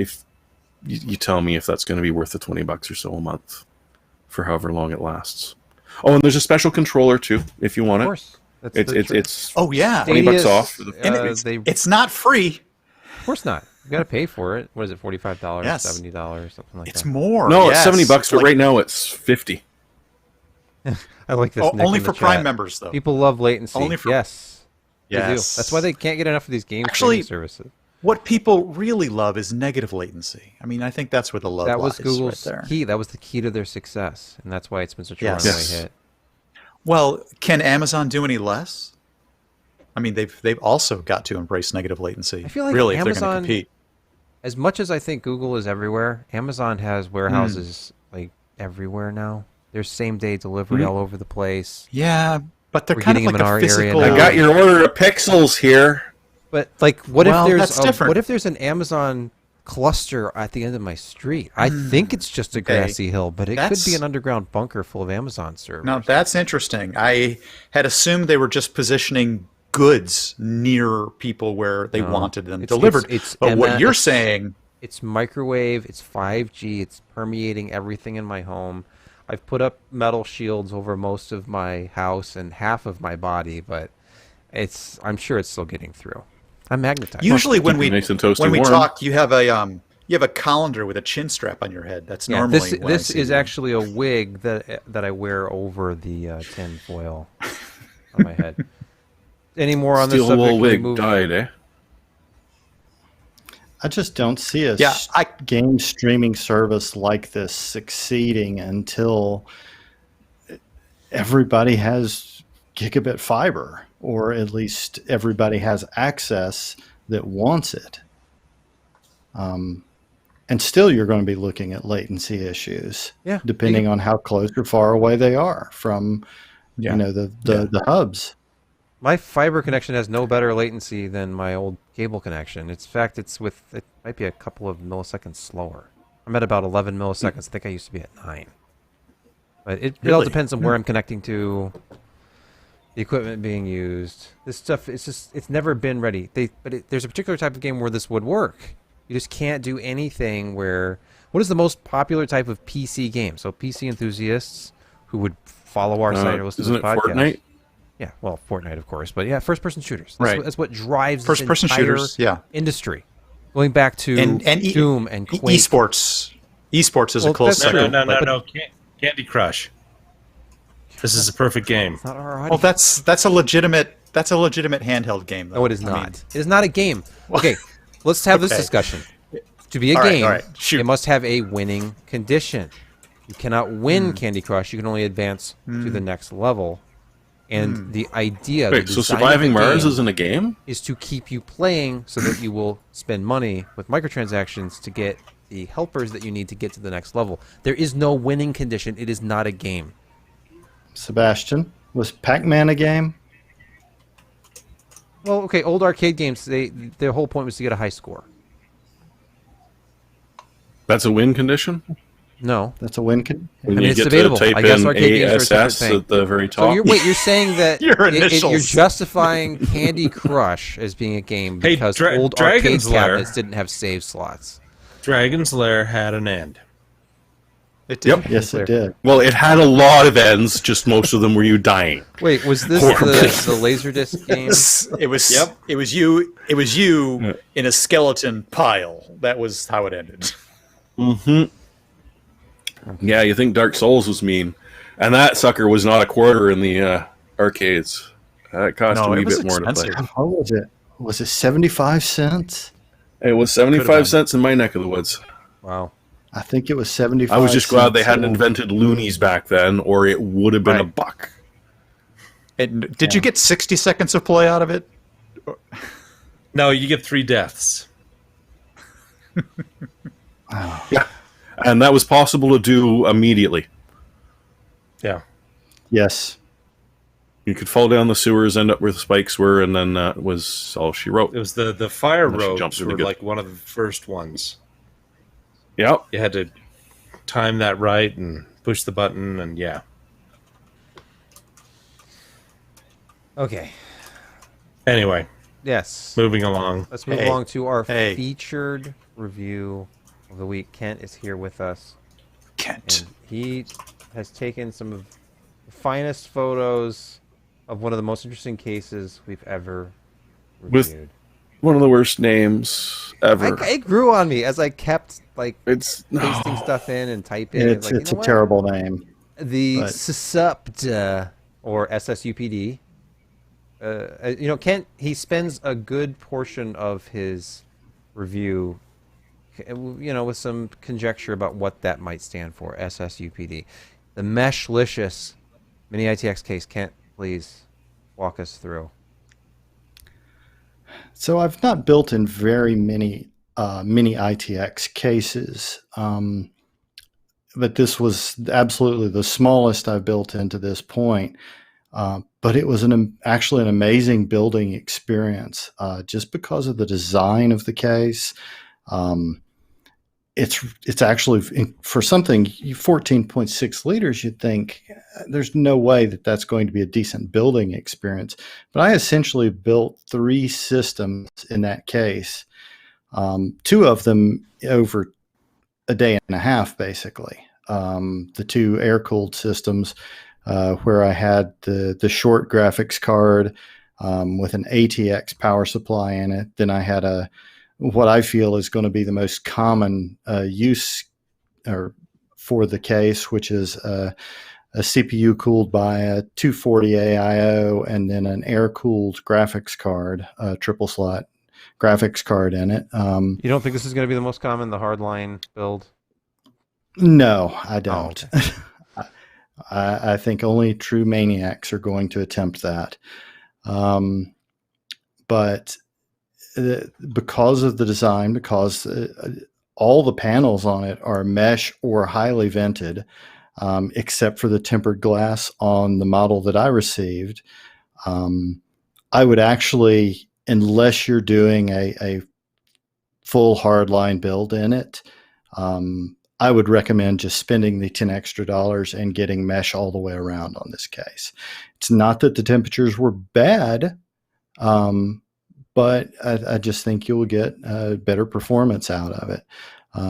you tell me if that's going to be worth the $20 or so a month for however long it lasts. Oh, and there's a special controller too, if you want
Of
it.
course. That's
It's
Oh yeah.
$20 off.
And
they,
it's not free.
of course not. You got to pay for it. What is it? $45,
Yes.
$70, something like
It's
that.
more.
No,
yes.
it's $70, but
Like-
right now it's $50.
I like this.
Oh,
Nick
only
in the
for Prime
chat.
members though.
People love latency.
Only for-
yes. They do.
Yes.
That's why they can't get enough of these game
Actually,
streaming services.
What people really love is negative latency. I mean, I think that's where the love
That was
lies
Google's
right there.
key. That was the key to their success, and that's why it's been such a
Yes.
runaway
Yes.
hit.
Well, can Amazon do any less? I mean, they've also got to embrace negative latency.
I feel like
really, if they're
Amazon-
going to compete.
As much as I think Google is everywhere, Amazon has warehouses like everywhere now. There's same day delivery all over the place.
Yeah, but they're
We're
kind of
getting
like
them in
a
our area
physical.
now.
I got your order of pixels here.
But like, what
Well,
if there's
that's different.
what if there's an Amazon cluster at the end of my street? I think it's just a grassy hill, but it could be
That's-
an underground bunker full of Amazon servers.
Now that's interesting. I had assumed they were just positioning goods near people where they
No.
wanted them
It's-
delivered.
it's
but what you're
MS.
saying,
It's microwave, it's 5G, it's permeating everything in my home. I've put up metal shields over most of my house and half of my body, but I'm sure it's still getting through. I'm magnetized.
Usually when
Keep
we
you nice and toasty
when we
warm.
talk, you have a colander with a chin strap on your head. That's
Yeah,
normally
this
when I
this
see
is
you.
actually a wig that I wear over the tin foil on my head. Any more on this
Steel
subject?
wool
Can we
wig
move-
died, eh?
I just don't see a
Yeah,
game streaming service like this succeeding until everybody has gigabit fiber, or at least everybody has access that wants it. And still, you're going to be looking at latency issues,
Yeah,
depending on how close or far away they are from,
Yeah.
the hubs.
My fiber connection has no better latency than my old cable connection. In fact, it might be a couple of milliseconds slower. I'm at about 11 milliseconds. I think I used to be at 9. But it all
Really?
depends on where I'm connecting to, the equipment being used. This stuff, it's never been ready. There's a particular type of game where this would work. You just can't do anything where... What is the most popular type of PC game? So PC enthusiasts who would follow our site or listen to
Isn't
this
it
podcast.
Fortnite?
Yeah, well, Fortnite, of course, but yeah, first-person shooters.
Right.
That's what drives this
First-person
entire
shooters, yeah.
industry. Going back to Doom and Quake.
Esports. Esports is
Well,
a close
that's
second.
true.
No. Candy Crush. This is a perfect game.
It's not our
Well,
audience.
that's a legitimate handheld game. Though.
No, it is
I
not.
mean,
It is not a game. Okay, let's have this
Okay.
discussion. To be a
All right,
game,
all right, shoot.
it must have a winning condition. You cannot win Candy Crush. You can only advance to the next level. And the idea,
Wait,
the
so
design
Surviving
of the
Mars
game
isn't a game?
is to keep you playing so that you will spend money with microtransactions to get the helpers that you need to get to the next level. There is no winning condition. It is not a game.
Sebastian, was Pac-Man a game?
Well, okay, old arcade games, their whole point was to get a high score.
That's a win condition?
No.
That's a win.
When
I mean,
you
it's
get
debatable.
to type
I guess
in
arcade games are a separate
ASS
thing.
at the very
So
top.
you're saying that
Your
you're
initials.
justifying Candy Crush as being a game
Hey,
because old arcade
Dragon's Lair.
cabinets didn't have save slots.
Dragon's Lair had an end.
It did.
Yep.
Yes, it did.
Well, it had a lot of ends, just most of them were you dying.
Wait, was this
Horribly.
the Laserdisc game?
It was.
Yep.
It was you. It was you
Yeah.
in a skeleton pile. That was how it ended.
Yeah, you think Dark Souls was mean. And that sucker was not a quarter in the arcades. That cost
No,
a wee
it was
bit more to play.
expensive.
What was it? Was it 75 cents?
It was
Could've
75
been.
cents in my neck of the woods.
Wow.
I think it was 75
I was just glad they
cents.
hadn't invented loonies back then, or it would have been a
Right.
buck.
And did you get 60 seconds of play out of it?
No, you get 3 deaths.
Yeah. And that was possible to do immediately.
Yeah.
Yes.
You could fall down the sewers, end up where the spikes were, and then that was all she wrote.
It was the fire
Unless you
robes
jumped really
were
good.
like one of the first ones.
Yeah.
You had to time that right and push the button, and yeah.
Okay.
Anyway,
Yes.
moving along.
Let's move
Hey.
along to our
Hey.
featured review of the week. Kent is here with us,
Kent.
and he has taken some of the finest photos of one of the most interesting cases we've ever
With-
reviewed.
One of the worst names ever.
It grew on me as I kept
It's
pasting stuff in and typing.
It's, it's a terrible name.
The
but-
SUPD or SSUPD. Kent, he spends a good portion of his review, with some conjecture about what that might stand for. SSUPD, the Meshlicious Mini ITX case. Kent, please walk us through.
So I've not built in very many mini ITX cases, but this was absolutely the smallest I've built into this point. But it was actually an amazing building experience, just because of the design of the case. It's actually, for something 14.6 liters, you'd think there's no way that that's going to be a decent building experience. But I essentially built 3 systems in that case, 2 of them over a day and a half, basically. The 2 air-cooled systems, where I had the short graphics card with an ATX power supply in it. Then I had what I feel is going to be the most common use or for the case, which is a CPU cooled by a 240 AIO and then an air cooled graphics card, a triple slot graphics card in it.
You don't think this is going to be the most common, the hardline build?
No, I don't.
Oh,
I think only true maniacs are going to attempt that. But because of the design, because all the panels on it are mesh or highly vented, except for the tempered glass on the model that I received, I would actually, unless you're doing a full hardline build in it, I would recommend just spending the $10 extra and getting mesh all the way around on this case. It's not that the temperatures were bad, but I just think you'll get better performance out of it,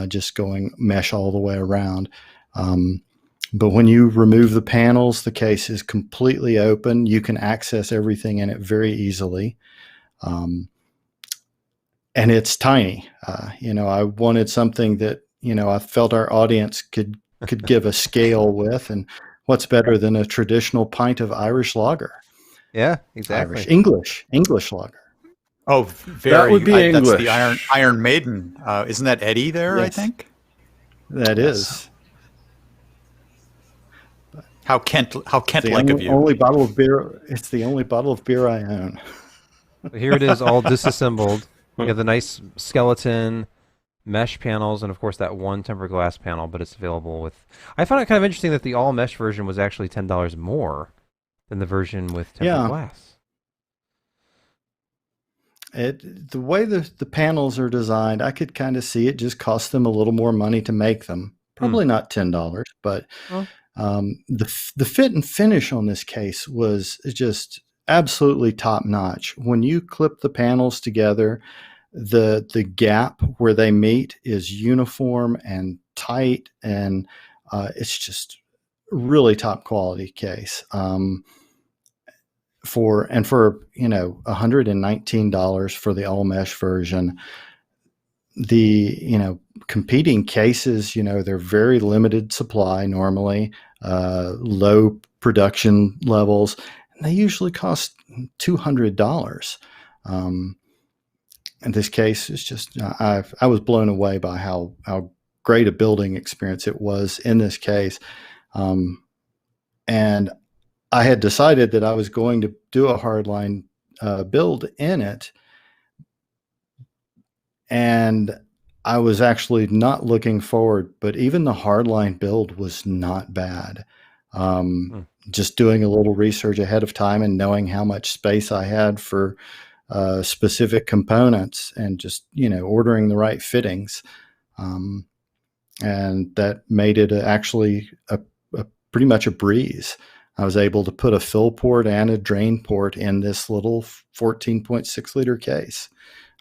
just going mesh all the way around. But when you remove the panels, the case is completely open. You can access everything in it very easily. And it's tiny. I wanted something that, I felt our audience could give a scale with, and what's better than a traditional pint of Irish lager?
yeah, exactly.
English lager.
Oh, very.
That would be
That's
English.
the Iron Maiden. Isn't that Eddie there?
Yes.
I think.
That is.
How Kent-like
the
of you.
only bottle of beer. It's the only bottle of beer I own.
So here it is, all disassembled. You have the nice skeleton, mesh panels, and of course that one tempered glass panel, but it's available with... I found it kind of interesting that the all mesh version was actually $10 more than the version with tempered glass.
The way the panels are designed, I could kind of see it just cost them a little more money to make them. Probably not $10, but the fit and finish on this case was just absolutely top notch. When you clip the panels together, the gap where they meet is uniform and tight, and it's just really top quality case. For $119 for the all mesh version, the competing cases, they're very limited supply normally, low production levels, and they usually cost $200. In this case, it's just I was blown away by how great a building experience it was in this case, and I had decided that I was going to do a hardline build in it, and I was actually not looking forward, but even the hardline build was not bad. Just doing a little research ahead of time and knowing how much space I had for specific components, and just ordering the right fittings, and that made it actually a pretty much a breeze. I was able to put a fill port and a drain port in this little 14.6 liter case,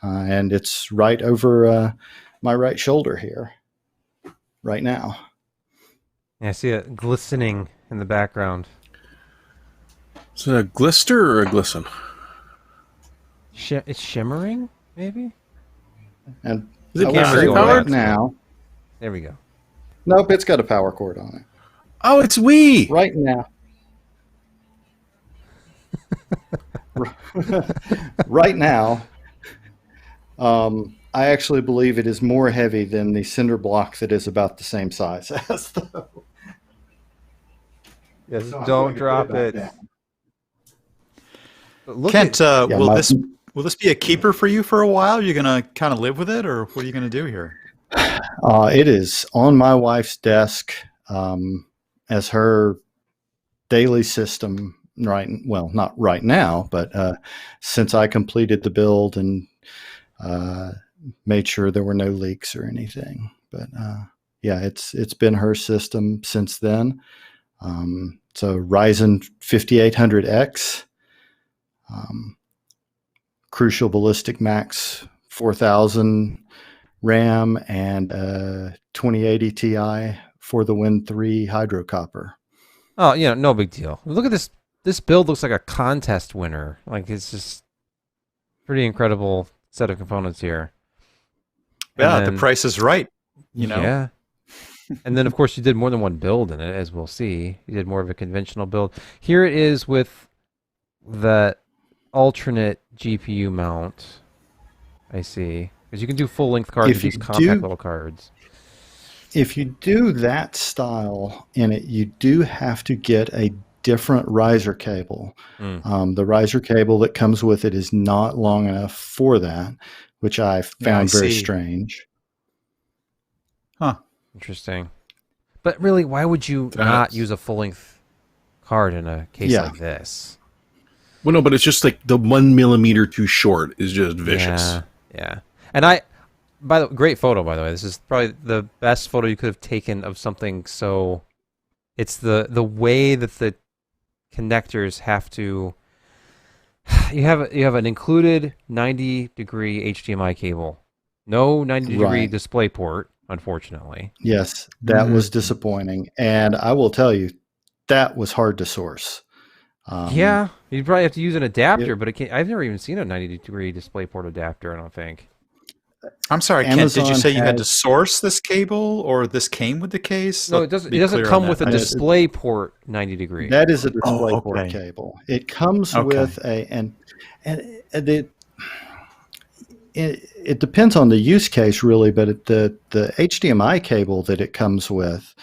and it's right over my right shoulder here right now.
Yeah, I see it glistening in the background.
Is it a glister or a glisten?
It's shimmering, maybe?
And
Is it
I will
camera
say
going
right
back?
now,
There we go.
nope, it's got a power cord on it.
Oh, it's Wii.
Right now. Right now, I actually believe it is more heavy than the cinder block that is about the same size as the...
Yes,
So I'm going
don't
to
drop
put it
it.
back down.
But look
Kent,
at,
Yeah,
will
my-
this be a keeper for you for a while? You're gonna kind of live with it, or what are you gonna do here?
It is on my wife's desk as her daily system. Right, well, not right now, but since I completed the build and made sure there were no leaks or anything. But yeah, it's been her system since then. So Ryzen 5800X, Crucial Ballistic Max 4000 RAM, and 2080 Ti for the Win 3 Hydro Copper.
oh, no big deal. Look at this this build looks like a contest winner. Like it's just pretty incredible set of components here.
Yeah,
And
the
then-
price is right. You know,
Yeah. And then, of course, you did more than one build in it, as we'll see. You did more of a conventional build. Here it is with that alternate GPU mount. I see. Because you can do full-length cards
If
with
you
these compact
do-
little cards.
If you do that style in it, you do have to get a different riser cable.
Mm.
The riser cable that comes with it is not long enough for that, which I found very
see.
strange.
Interesting. But really, why would you not
That's-
use a full-length card in a case
Yeah.
like this?
Well, no, but it's just like the 1 millimeter too short is just vicious.
Yeah. Yeah. And by the great photo, by the way. This is probably the best photo you could have taken of something so. It's the way that the connectors have to. You have an included 90-degree HDMI cable, no 90-degree
Right.
display port, unfortunately.
Yes, that
Mm-hmm.
was disappointing. And I will tell you, that was hard to source.
Yeah, you probably have to use an adapter, but I've never even seen a 90-degree display port adapter. I don't think.
I'm sorry, Kent. Did you
Amazon
say you had to
has-
source this cable, or this came with the case?
No,
Let's
it doesn't.
be
It doesn't
clear on
come
that.
with a
I-
display port 90-degree.
That is a display port
okay.
cable. It comes
Okay.
with it depends on the use case really, but the HDMI cable that it comes with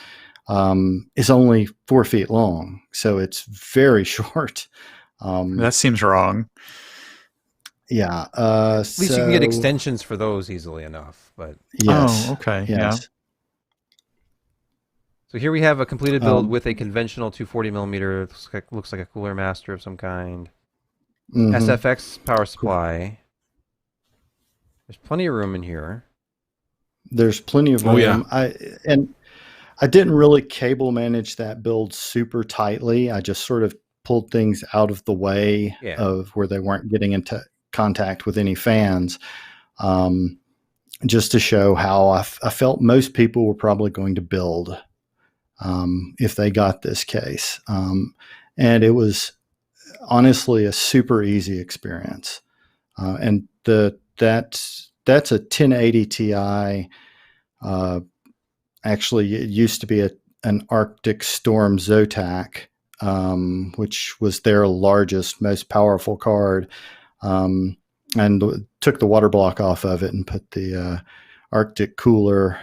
is only 4 feet long, so it's very short.
That seems wrong.
Yeah.
At least you can get extensions for those easily enough. But
Yes.
Oh, okay.
Yes.
so here we have a completed build
Um,
with a conventional 240 millimeter. Looks like a cooler master of some kind.
Mhm.
SFX power supply. There's plenty of room in here.
There's plenty of room.
Oh, yeah.
I didn't really cable manage that build super tightly. I just sort of pulled things out of the way
Yeah.
of where they weren't getting into contact with any fans, just to show how I felt most people were probably going to build if they got this case. And it was honestly a super easy experience. And that's a 1080 Ti. Actually, it used to be an Arctic Storm Zotac, which was their largest, most powerful card, and took the water block off of it and put the Arctic Cooler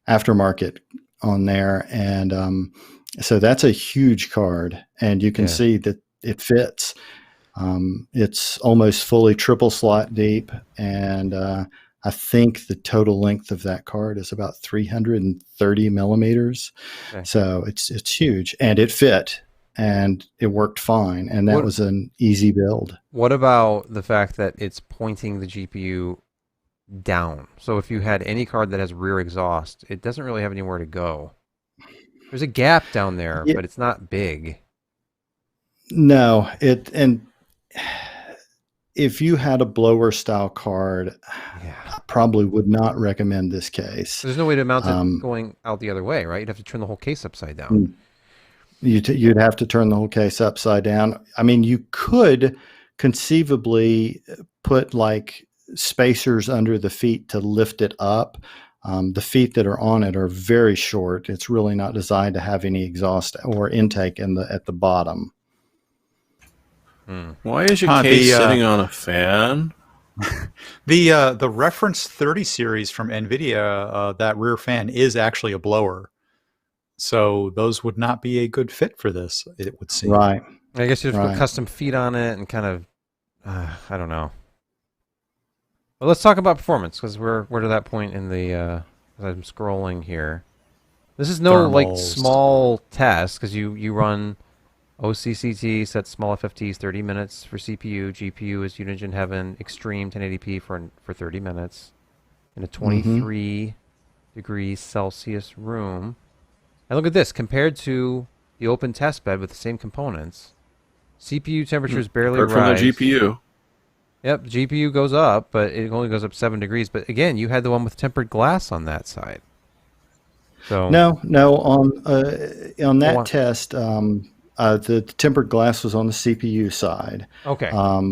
aftermarket on there. And so that's a huge card, and you can
Yeah.
see that it fits. It's almost fully triple slot deep, and I think the total length of that card is about 330 millimeters.
Okay.
So it's huge, and it fit, and it worked fine, and that
What-
was an easy build.
What about the fact that it's pointing the GPU down? So if you had any card that has rear exhaust, it doesn't really have anywhere to go. There's a gap down there,
Yeah.
but it's not big.
No, and if you had a blower style card,
Yeah.
I probably would not recommend this case.
There's no way to mount it
Um,
going out the other way, right? You'd have to turn the whole case upside down.
You'd have to turn the whole case upside down. I mean, you could conceivably put like spacers under the feet to lift it up. The feet that are on it are very short. It's really not designed to have any exhaust or intake at the bottom.
Hmm.
Why is your
Huh,
case
the,
sitting on a fan?
The Reference 30 series from NVIDIA, that rear fan is actually a blower. So those would not be a good fit for this, it would seem.
Right.
I guess you have to
Right.
put custom feet on it and kind of, I don't know. But let's talk about performance because we're to that point in the. As I'm scrolling here, this is no like
Thermals.
small test because you run OCCT set small FFTs 30 minutes for CPU. GPU is Unigine Heaven Extreme 1080p for 30 minutes in a 23 degrees Celsius room. And look at this compared to the open test bed with the same components. CPU temperatures barely
Apart from
rise.
the GPU.
Yep, GPU goes up, but it only goes up 7 degrees. But again, you had the one with tempered glass on that side. So
No, on that
on.
test, The tempered glass was on the CPU side.
Okay.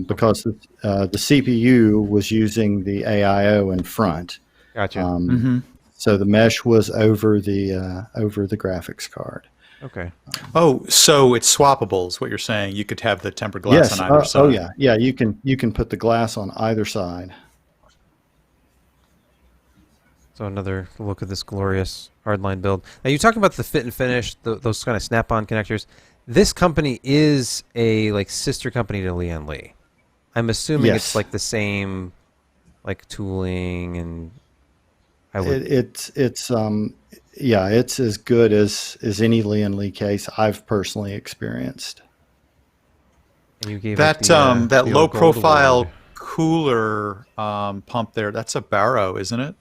Because the CPU was using the AIO in front.
Gotcha.
So the mesh was over the graphics card.
Okay.
Oh, so it's swappable is what you're saying. You could have the tempered glass
Yes.
on either side.
Oh yeah. Yeah. You can put the glass on either side.
So another look at this glorious hardline build. Now you're talking about the fit and finish, those kind of snap-on connectors. This company is a like sister company to Lian Li. I'm assuming it's
Yes.
like the same, like tooling and. I would.
It's as good as any Lian Li case I've personally experienced.
And you gave
That
it the,
that
the
low
old gold
profile
award.
cooler pump there, that's a Barrow, isn't it?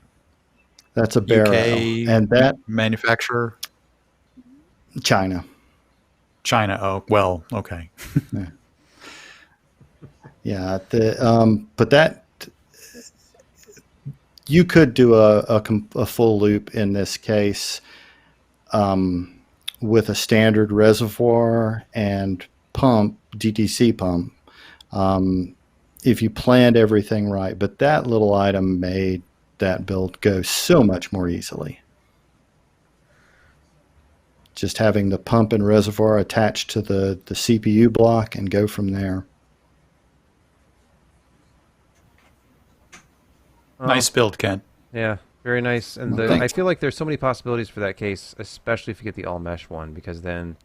That's a Barrow,
UK
and that
manufacturer,
China.
China. Oh, well, okay.
Yeah, but that you could do a full loop in this case with a standard reservoir and pump, DTC pump, if you planned everything right. But that little item made that build go so much more easily. Just having the pump and reservoir attached to the CPU block and go from there.
Nice build, Ken.
Yeah, very nice. And
Well,
I
thanks.
feel like there's so many possibilities for that case, especially if you get the all mesh one, because then,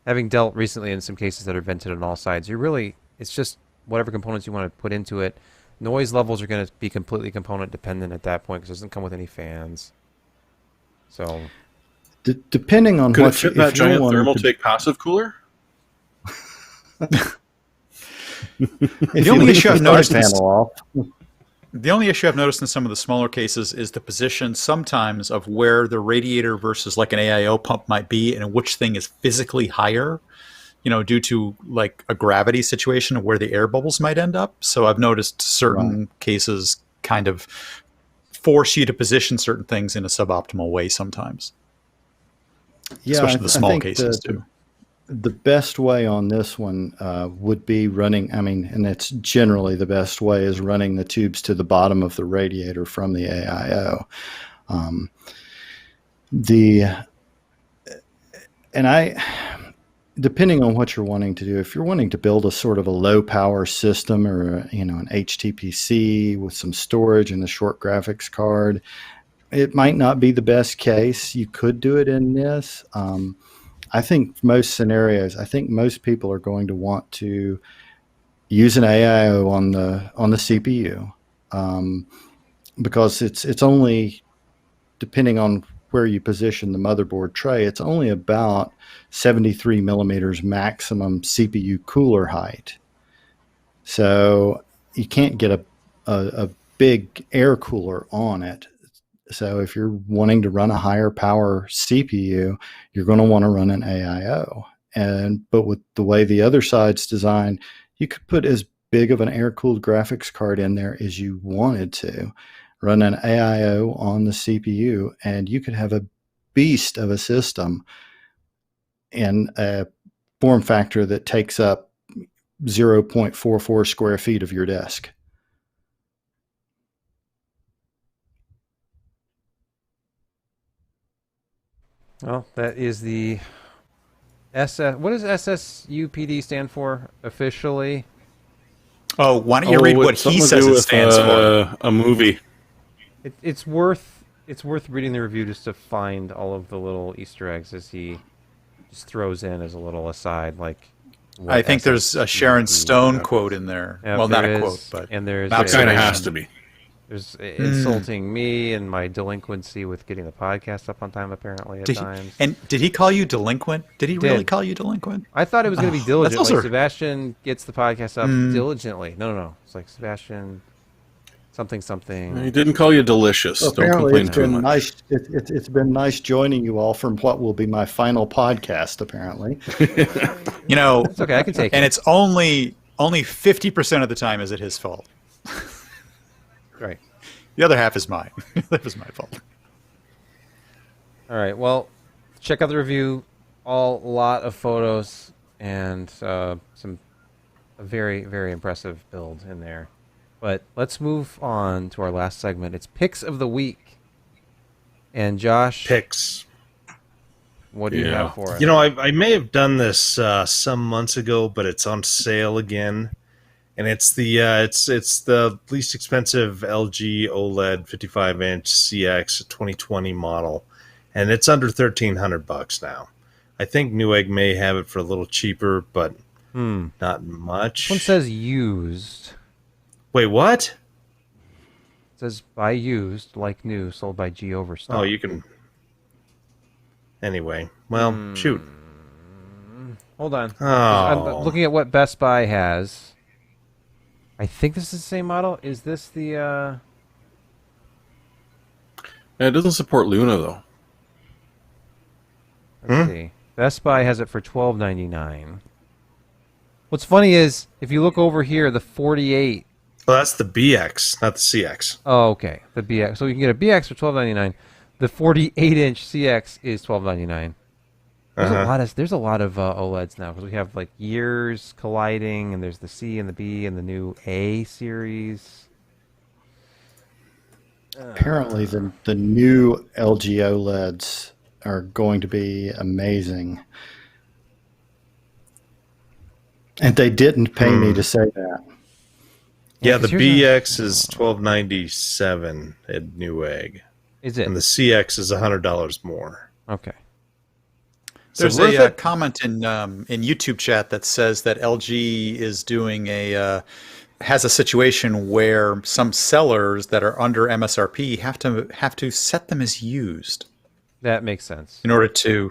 having dealt recently in some cases that are vented on all sides, it's just whatever components you want to put into it. Noise levels are going to be completely component dependent at that point because it doesn't come with any fans. So,
Depending on
Could it
what
fit
if
that
you
giant
wanted to-
Thermaltake passive cooler?
if
The
you
only
leave
issue I've
side
noticed is-
panel off,
The only issue I've noticed in some of the smaller cases is the position sometimes of where the radiator versus like an AIO pump might be and which thing is physically higher, due to like a gravity situation of where the air bubbles might end up. So I've noticed certain cases kind of force you to position certain things in a suboptimal way sometimes, especially the small
think
cases too.
the best way on this one would be running, and it's generally the best way, is running the tubes to the bottom of the radiator from the AIO. Depending on what you're wanting to do, if you're wanting to build a sort of a low power system or an HTPC with some storage and a short graphics card, it might not be the best case. You could do it in this. I think most scenarios, most people are going to want to use an AIO on the CPU because it's only, depending on where you position the motherboard tray, it's only about 73 millimeters maximum CPU cooler height. So you can't get a big air cooler on it. So if you're wanting to run a higher power CPU, you're going to want to run an AIO. But with the way the other side's designed, you could put as big of an air-cooled graphics card in there as you wanted to, run an AIO on the CPU, and you could have a beast of a system in a form factor that takes up 0.44 square feet of your desk.
well, that is the SS. What does SSUPD stand for officially?
Oh, why don't you read what
it's
he
something to
says
do
it
with,
stands for?
a movie.
It's worth reading the review just to find all of the little Easter eggs as he just throws in as a little aside, like. what
I think there's a Sharon
SSUPD
Stone quote in there.
Yeah,
Well, not
there
a
is,
quote, but
and there's
Not
It kind of
Observation.
has to be.
There's insulting me and my delinquency with getting the podcast up on time, apparently, at times.
did he call you delinquent? Did he really
Did.
call you delinquent?
I thought it was going to be diligent.
also-
Like Sebastian gets the podcast up diligently. No. It's like Sebastian something.
He didn't call you delicious.
Well,
Don't
apparently,
complain
it's
too
been
much.
nice. It's been nice joining you all from what will be my final podcast. Apparently,
It's okay. I can take
And
it.
it's only 50% of the time is it his fault.
Right.
The other half is mine. That was my fault.
All right. Well, check out the review. A lot of photos. and a very, very impressive build in there. But let's move on to our last segment. It's picks of the week. And Josh,
Picks.
what do you have for us?
You know, I may have done this some months ago, but it's on sale again, and it's the it's the least expensive LG OLED 55-inch CX 2020 model, and it's under $1,300 now. I think Newegg may have it for a little cheaper, but not much.
This one says used.
Wait, what?
It says buy used, like new, sold by G Overstock.
Oh, you can. Anyway, well, shoot.
Hold on.
Oh.
I'm looking at what Best Buy has. I think this is the same model. Is this the...
Yeah, it doesn't support Luna though.
Let's see. Best Buy has it for $12.99. What's funny is, if you look over here, the 48...
Well, that's the BX, not the CX.
Oh, okay. The BX. So you can get a BX for $12.99. The 48-inch CX is $12.99. There's a lot of OLEDs now, because we have like years colliding, and there's the C and the B and the new A series.
Apparently, the new LG OLEDs are going to be amazing. And they didn't pay me to say that.
Yeah,
Yeah,
the
'cause yours
BX is $12.97 at Newegg,
Is it?
and the CX is $100 more.
Okay.
There's
worth
a
it?
comment in YouTube chat that says that LG is doing has a situation where some sellers that are under MSRP have to set them as used
That makes sense.
in order to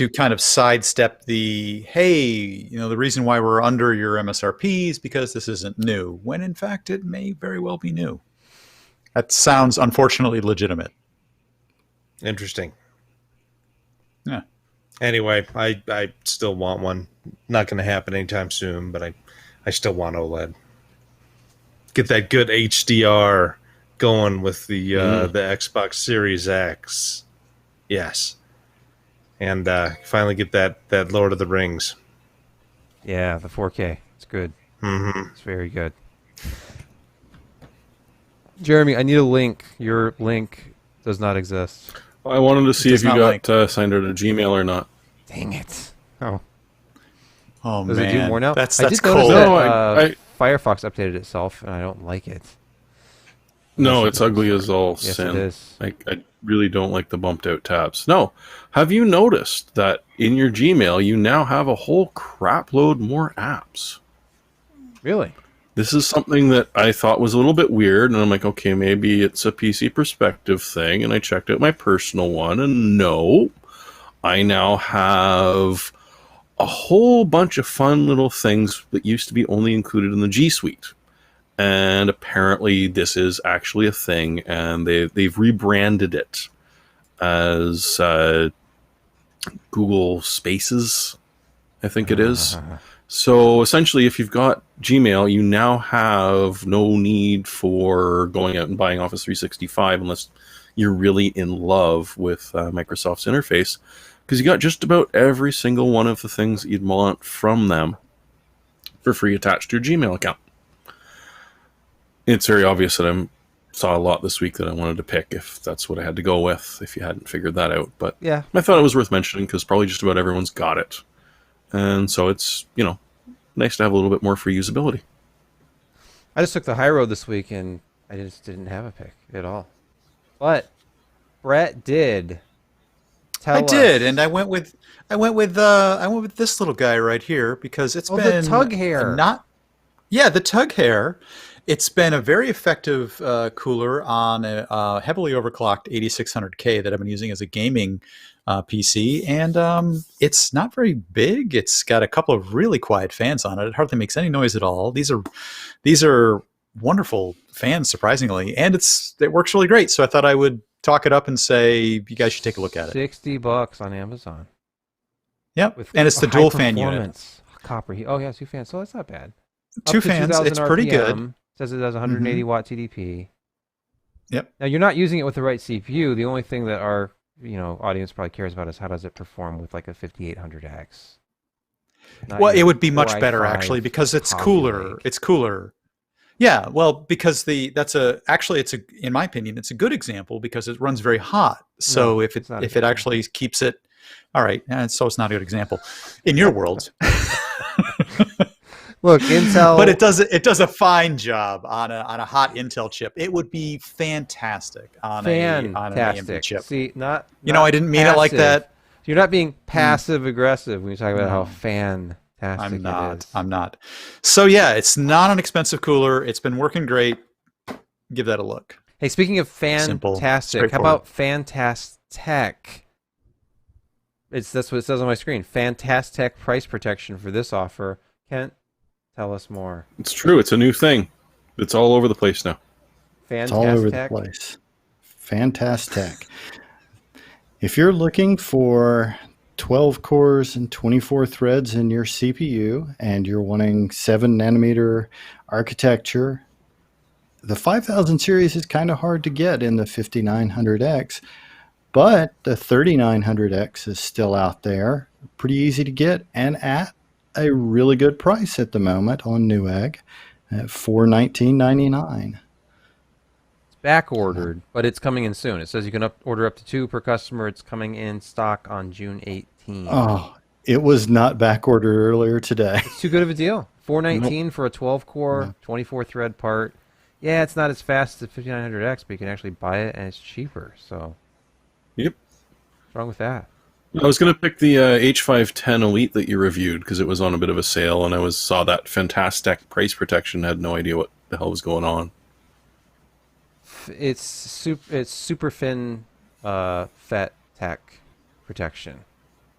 kind of sidestep the the reason why we're under your MSRP is because this isn't new, when in fact it may very well be new. That sounds unfortunately legitimate.
Interesting.
Yeah.
Anyway, I still want one. Not going to happen anytime soon, but I still want OLED. Get that good HDR going with the Xbox Series X. Yes. And finally get that Lord of the Rings.
Yeah, the 4K. It's good.
Mm-hmm.
It's very good. Jeremy, I need a link. Your link does not exist.
I wanted to see
does
if you
not
got signed out of Gmail or not.
Dang it. Oh.
Oh
Does
man,
it do more now?
That's
I did
cold.
notice
No,
that
I-
Firefox updated itself, and I don't like it.
No, it's ugly as all
Yes,
sin.
it is.
I really don't like the bumped out tabs. No. Have you noticed that in your Gmail you now have a whole crap load more apps?
Really?
This is something that I thought was a little bit weird, and I'm like, okay, maybe it's a PC perspective thing, and I checked out my personal one, and no, I now have a whole bunch of fun little things that used to be only included in the G Suite. And apparently this is actually a thing, and they've rebranded it as Google Spaces, I think it is. So essentially, if you've got Gmail, you now have no need for going out and buying Office 365 unless you're really in love with Microsoft's interface, because you got just about every single one of the things that you'd want from them for free attached to your Gmail account. It's very obvious that I saw a lot this week that I wanted to pick, if that's what I had to go with, if you hadn't figured that out. But
Yeah.
I thought it was worth mentioning because probably just about everyone's got it. And so it's, nice to have a little bit more free usability.
I just took the high road this week, and I just didn't have a pick at all. But Brett did.
I did, and I went with this little guy right here because it's been
the tug hair.
The tug hair. It's been a very effective cooler on a heavily overclocked 8600K that I've been using as a gaming PC, and it's not very big. It's got a couple of really quiet fans on it. It hardly makes any noise at all. These are wonderful fans, surprisingly, and it works really great. So I thought I would talk it up and say you guys should take a look at it.
$60 on Amazon.
Yep,
With
and it's the
a
dual
high
fan unit.
performance Copper heat. Oh yeah, 2 fans. So that's not bad.
Two
Up to
fans.
2000
It's pretty good.
RPM. Says it does 180 watt TDP.
Yep.
Now you're not using it with the right CPU. The only thing that our audience probably cares about is how does it perform with like a 5800X. not
Well, it
your
would be much
Core
better
i5
actually because it's
Coffee
cooler.
Lake.
It's cooler. Yeah, well, because in my opinion, it's a good example because it runs very hot. So
No,
if
it's not a
if
good
it actually keeps it, all right, so it's not a good example in your world.
Look, Intel.
But it does a fine job on a hot Intel chip. It would be fantastic on an AMD
fantastic.
chip.
See, not
I didn't mean it like
passive.
that.
You're not being passive aggressive when you talk about how
No.
fantastic
I'm
it
not.
is.
I'm not. So yeah, it's not an expensive cooler. It's been working great. Give that a look.
Hey, speaking of
Simple,
fantastic, how
straightforward.
about Fantastic? That's what it says on my screen. Fantastic price protection for this offer. Kent, tell us more.
It's true. It's a new thing. It's all over the place now.
It's all over the
Fantastic.
place. Fantastic. If you're looking for 12 cores and 24 threads in your CPU and you're wanting 7 nanometer architecture, the 5000 series is kind of hard to get in the 5900X, but the 3900X is still out there, pretty easy to get and at a really good price at the moment on Newegg at $419.99.
Back ordered, but it's coming in soon. It says you can order up to 2 per customer. It's coming in stock on June 18th.
Oh, it was not back ordered earlier today.
It's too good of a deal. $419 for a 12 core, 24 thread part. Yeah, it's not as fast as the 5900X, but you can actually buy it and it's cheaper. So,
Yep.
what's wrong with that?
I was going to pick the H510 Elite that you reviewed because it was on a bit of a sale, and I saw that fantastic price protection. Had no idea what the hell was going on.
It's super fin FET tech protection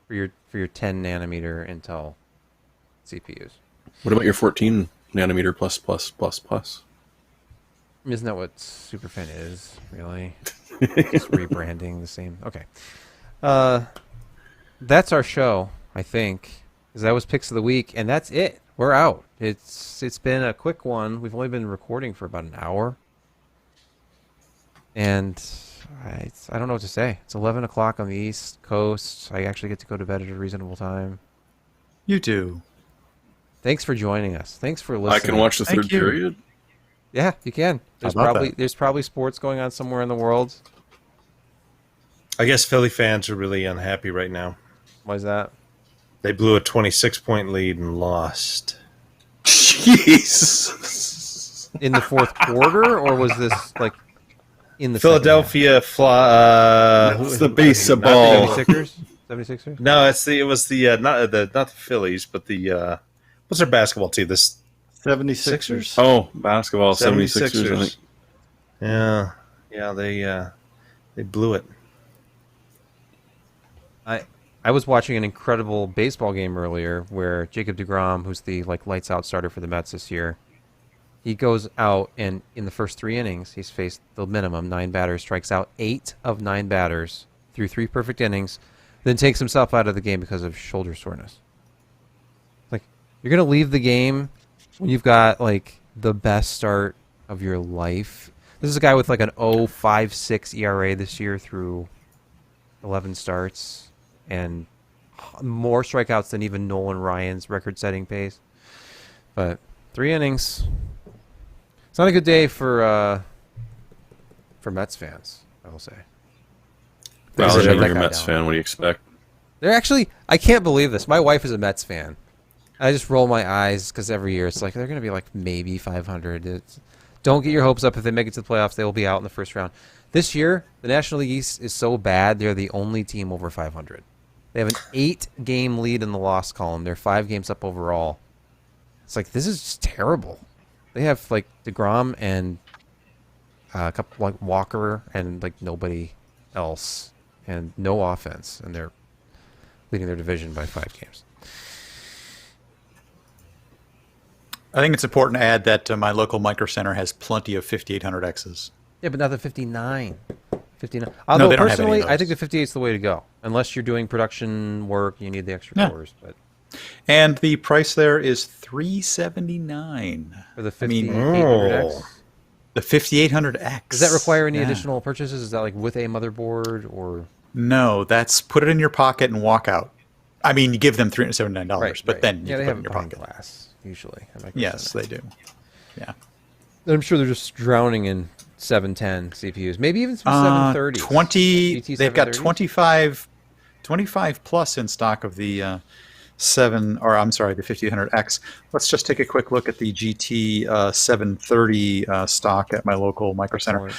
for your 10 nanometer Intel CPUs.
What about your 14 nanometer plus plus plus plus?
Isn't that what Superfin is, really? Just rebranding the same. Okay. That's our show, I think. 'Cause that was Picks of the Week, and that's it. We're out. It's been a quick one. We've only been recording for about an hour. And I don't know what to say. It's 11 o'clock on the East Coast. I actually get to go to bed at a reasonable time.
You do.
Thanks for joining us. Thanks for listening.
I can watch the
Thank
third
you.
period.
Yeah, you can. There's
about
probably
that?
there's probably sports going on somewhere in the world.
I guess Philly fans are really unhappy right now.
Why is that?
They blew a 26-point lead and lost.
Jeez.
In the fourth quarter, or was this like in the
Philadelphia
That's the base of ball.
76ers? 76ers?
No, it was the not the Phillies, but the what's their basketball team? This
76ers.
Oh, basketball, 76ers. I
76ers.
think.
Yeah, they blew it.
I was watching an incredible baseball game earlier where Jacob deGrom, who's the lights out starter for the Mets this year, he goes out and in the first 3 innings he's faced the minimum 9 batters, strikes out 8 of 9 batters through 3 perfect innings, then takes himself out of the game because of shoulder soreness. Like, you're gonna leave the game when you've got the best start of your life. This is a guy with an 0.56 ERA this year through 11 starts and more strikeouts than even Nolan Ryan's record-setting pace. But 3 innings. It's not a good day for Mets fans, I will say.
Well,
Shut
you're
that
a
guy
Mets
down.
fan. What do you expect?
They're actually, I can't believe this. My wife is a Mets fan. I just roll my eyes because every year it's they're going to be maybe 500. Don't get your hopes up. If they make it to the playoffs, they will be out in the first round. This year, the National League East is so bad, they're the only team over 500. They have an 8-game lead in the loss column. They're 5 games up overall. It's this is just terrible. They have DeGrom and a couple Walker and nobody else and no offense, and they're leading their division by 5 games.
I think it's important to add that my local Micro Center has plenty of 5800Xs.
Yeah, but not the 59. 59.
No,
Although
they don't have any
personally,
of
I think
those.
the 58 is the way to go. Unless you're doing production work, you need the extra
Yeah.
cores. But
And the price there is $379.
for the
I mean,
5800X,
The 5800X.
does that require any
Yeah.
additional purchases? Is that with a motherboard or?
No, that's put it in your pocket and walk out. I mean, you give them $379, but then you
they
can put it
have
in
it
your
behind
pocket.
glass usually. at Micro
Yes,
Center.
they do. Yeah.
I'm sure they're just drowning in 710 CPUs, maybe even some 730s.
20.
GT
They've got
730s?
25 plus in stock of the the 5800X. Let's just take a quick look at the GT 730 stock at my local Micro Center.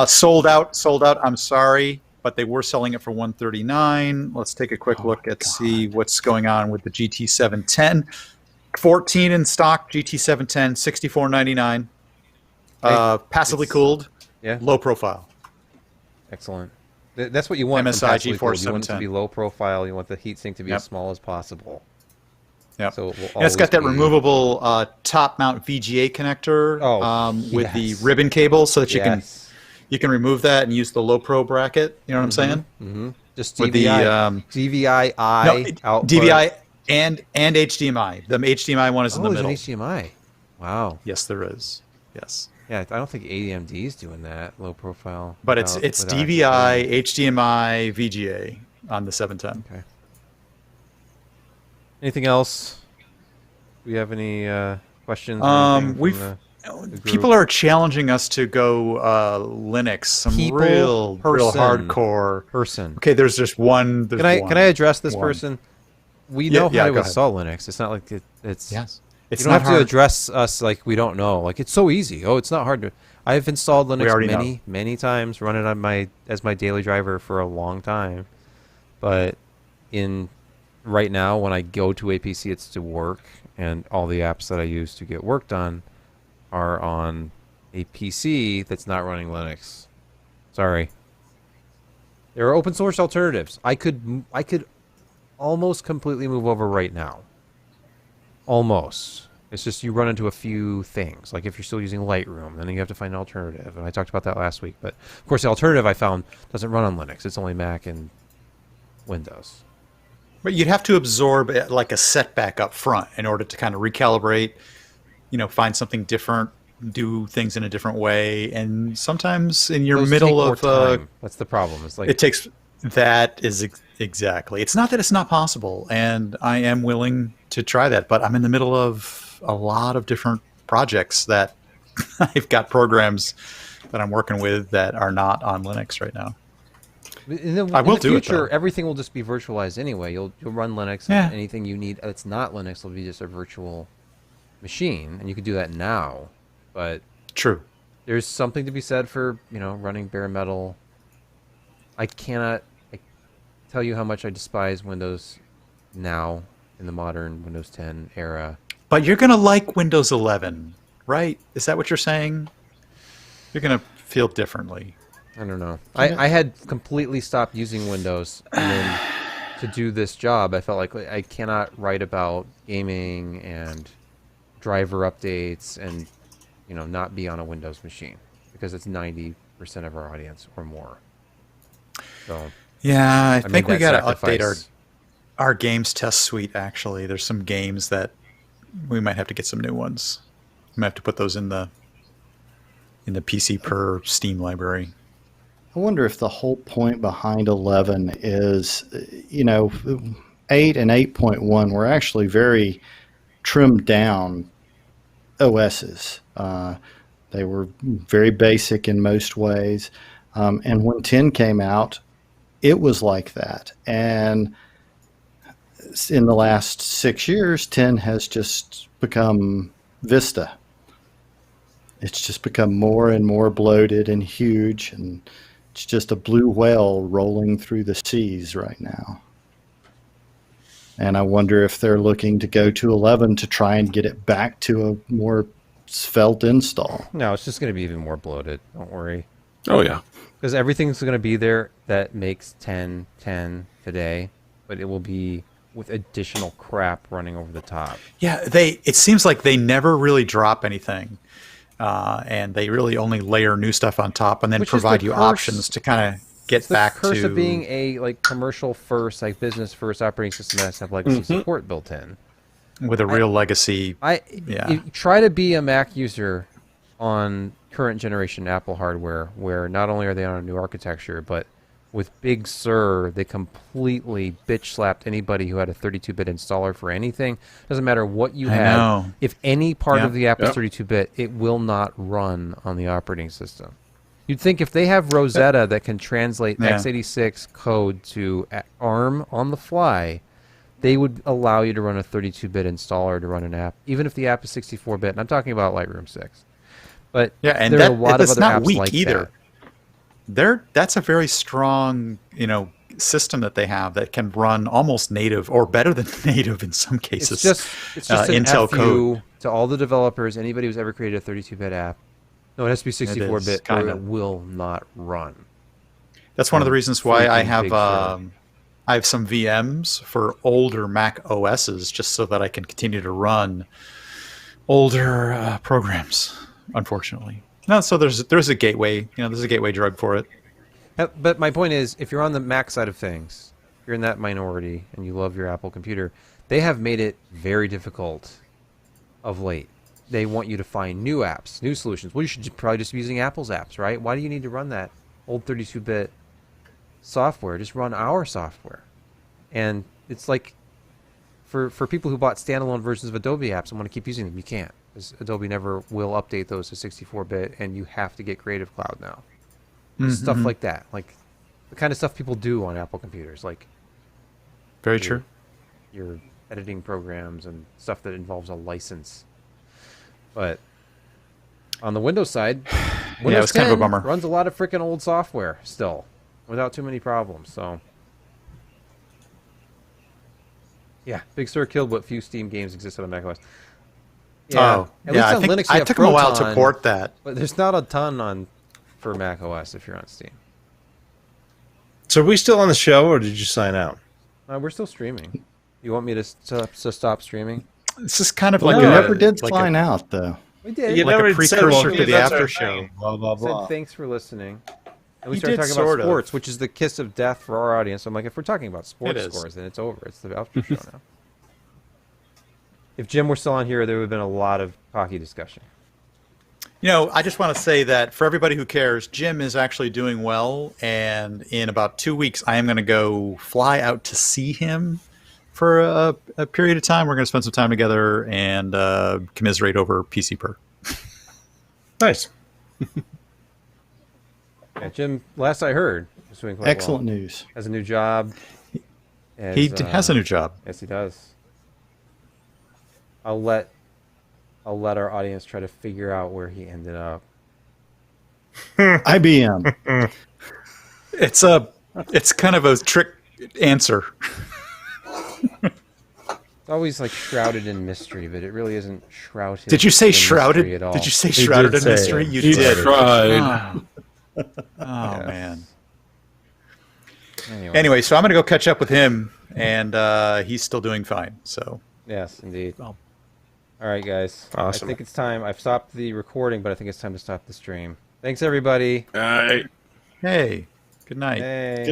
Sold out. I'm sorry, but they were selling it for $139. Let's take a quick look at see what's going on with the GT 710. 14 in stock, GT 710, $64.99. Passively
it's-
cooled,
Yeah,
low profile.
excellent. That's what you want.
MSI
from passively
GeForce
cooled. You want it to
710.
be low profile. You want the heatsink to be
Yep.
as small as possible.
Yep.
So it will
And it's
always
got that
be-
removable top mount VGA connector with the
yes.
ribbon cable, so that
Yes.
you can remove that and use the low pro bracket. You know what I'm saying?
Mm-hmm. Just
With
DVI,
the
DVI output.
DVI and HDMI. The HDMI one is in the
there's
middle.
an HDMI. Wow.
Yes, there is. Yes,
Yeah, I don't think AMD is doing that low profile.
but
without-
it's
without
DVI,
actually-
HDMI, VGA on the 710.
Okay. Anything else? Do we have any questions? or anything from
We've
the
people
group?
are challenging us to go Linux. Some
People,
real
person.
hardcore.
person.
Okay, there's just one. There's
Can I address this
One.
person? We
Yeah,
know
yeah,
how
go
to
ahead.
install Linux. It's not like it's.
Yes, it's
you don't
not
have
hard.
to address us like we don't know. Like it's so easy. Oh, it's not hard to. I've installed Linux
already
many times, run it on as my daily driver for a long time, but right now when I go to a PC, it's to work, and all the apps that I use to get work done are on a PC that's not running Linux. Sorry. There are open source alternatives. I could almost completely move over right now. Almost. It's just you run into a few things. Like if you're still using Lightroom, then you have to find an alternative. And I talked about that last week. But of course, the alternative I found doesn't run on Linux. It's only Mac and Windows.
But you'd have to absorb like a setback up front in order to kind of recalibrate, find something different, do things in a different way. And sometimes in your
Those
middle
take more
of
time. That's the problem. It's like
it takes that is exactly. It's not that it's not possible, and I am willing to try that, but I'm in the middle of a lot of different projects that I've got programs that I'm working with that are not on Linux right now. I will
in the
do it,
future,
though.
everything will just be virtualized anyway. You'll run Linux,
Yeah.
and anything you need that's not Linux will be just a virtual machine, and you could do that now. But
True.
there's something to be said for running bare metal. I cannot tell you how much I despise Windows now in the modern Windows 10 era.
But you're going to like Windows 11, right? Is that what you're saying? You're going to feel differently.
I don't know. I had completely stopped using Windows, and then to do this job, I felt like I cannot write about gaming and driver updates and not be on a Windows machine because it's 90% of our audience or more. So
Yeah, I
made
think we
that
got to update
sacrifice.
our games test suite, actually. There's some games that we might have to get some new ones. We might have to put those in the PC per Steam library.
I wonder if the whole point behind 11 is, 8 and 8.1 were actually very trimmed down OSs. They were very basic in most ways. And when 10 came out, it was like that. And in the last 6 years, 10 has just become Vista. It's just become more and more bloated and huge, and it's just a blue whale rolling through the seas right now. And I wonder if they're looking to go to 11 to try and get it back to a more svelte install.
no, it's just going to be even more bloated. Don't worry.
Oh yeah.
Because everything's going to be there that makes 10 today, but it will be with additional crap running over the top.
Yeah, it seems like they never really drop anything. And they really only layer new stuff on top and then
Which is the
provide you
curse-
options to kind of get
The
back
curse
to
of being a commercial first, business first operating system that has to have legacy support built in.
with a real legacy. Yeah.
You try to be a Mac user on current generation Apple hardware, where not only are they on a new architecture, but with Big Sur, they completely bitch slapped anybody who had a 32-bit installer for anything. Doesn't matter what you
I
had.
know.
If any part
Yeah.
of the app is
Yep.
32-bit, it will not run on the operating system. You'd think if they have Rosetta that can translate
Yeah.
x86 code to ARM on the fly, they would allow you to run a 32-bit installer to run an app, even if the app is 64-bit. And I'm talking about Lightroom 6. But
Yeah, and
there are a lot of
that's
other
not
apps
weak
like
either. That's a very strong, system that they have that can run almost native or better than native in some
that.
cases.
It's just an
Intel
FU
code.
to all the developers, anybody who's ever created a 32-bit app. No, it has to be 64-bit or
kinda.
it will not run.
That's one of the reasons why I
freaking
have
Big Sur.
I have some VMs for older Mac OSs just so that I can continue to run older programs. Unfortunately, no. So there's a gateway. There's a gateway drug for it.
But my point is, if you're on the Mac side of things, you're in that minority and you love your Apple computer, they have made it very difficult of late. They want you to find new apps, new solutions. Well, you should probably just be using Apple's apps, right? Why do you need to run that old 32-bit software? Just run our software. And it's like, for people who bought standalone versions of Adobe apps and want to keep using them, you can't. Because Adobe never will update those to 64-bit, and you have to get Creative Cloud now. Stuff like that. Like, the kind of stuff people do on Apple computers. Like,
Very true.
your editing programs and stuff that involves a license. But on the Windows side, Windows
it's kind of a
10
bummer.
runs a lot of freaking old software still, without too many problems. So, yeah, Big Sur killed what few Steam games existed on macOS.
Oh,
at
yeah.
least
I
on
think
Linux, you
I
have
took them a while to
Proton,
port that.
but there's not a ton for macOS if you're on Steam.
So are we still on the show, or did you sign out?
We're still streaming. You want me to stop streaming?
This is kind of
Well,
like
we
a,
never did
like
sign out, though.
We did.
You
Like a
never said,
precursor
well,
to the
that's
after
our
show.
thing, Blah blah
said
blah.
thanks for listening. And we
You
started
did
talking
sort
about
of.
sports, which is the kiss of death for our audience. I'm like, if we're talking about sports
is.
scores, then it's over. It's the outro show now. If Jim were still on here, there would have been a lot of hockey discussion.
I just want to say that for everybody who cares, Jim is actually doing well, and in about 2 weeks, I am going to go fly out to see him for a period of time. We're going to spend some time together and commiserate over PC Per.
Nice.
Yeah, Jim, last I heard, was doing quite
Excellent
well.
news.
Has a new job.
He has a new job.
Yes, he does. I'll let our audience try to figure out where he ended up.
IBM.
It's kind of a trick answer.
It's always like shrouded in mystery, but it really isn't shrouded.
Did you say
in mystery
shrouded?
at all.
Did you say
He
shrouded
did
in
say
mystery?
it.
You
He
did.
tried.
Oh, man.
Anyway,
So I'm going to go catch up with him, and he's still doing fine. So
yes, indeed.
Well.
All right, guys.
Awesome.
I think it's time. I've stopped the recording, but I think it's time to stop the stream. Thanks, everybody.
All right.
hey, good night.
Hey.
Good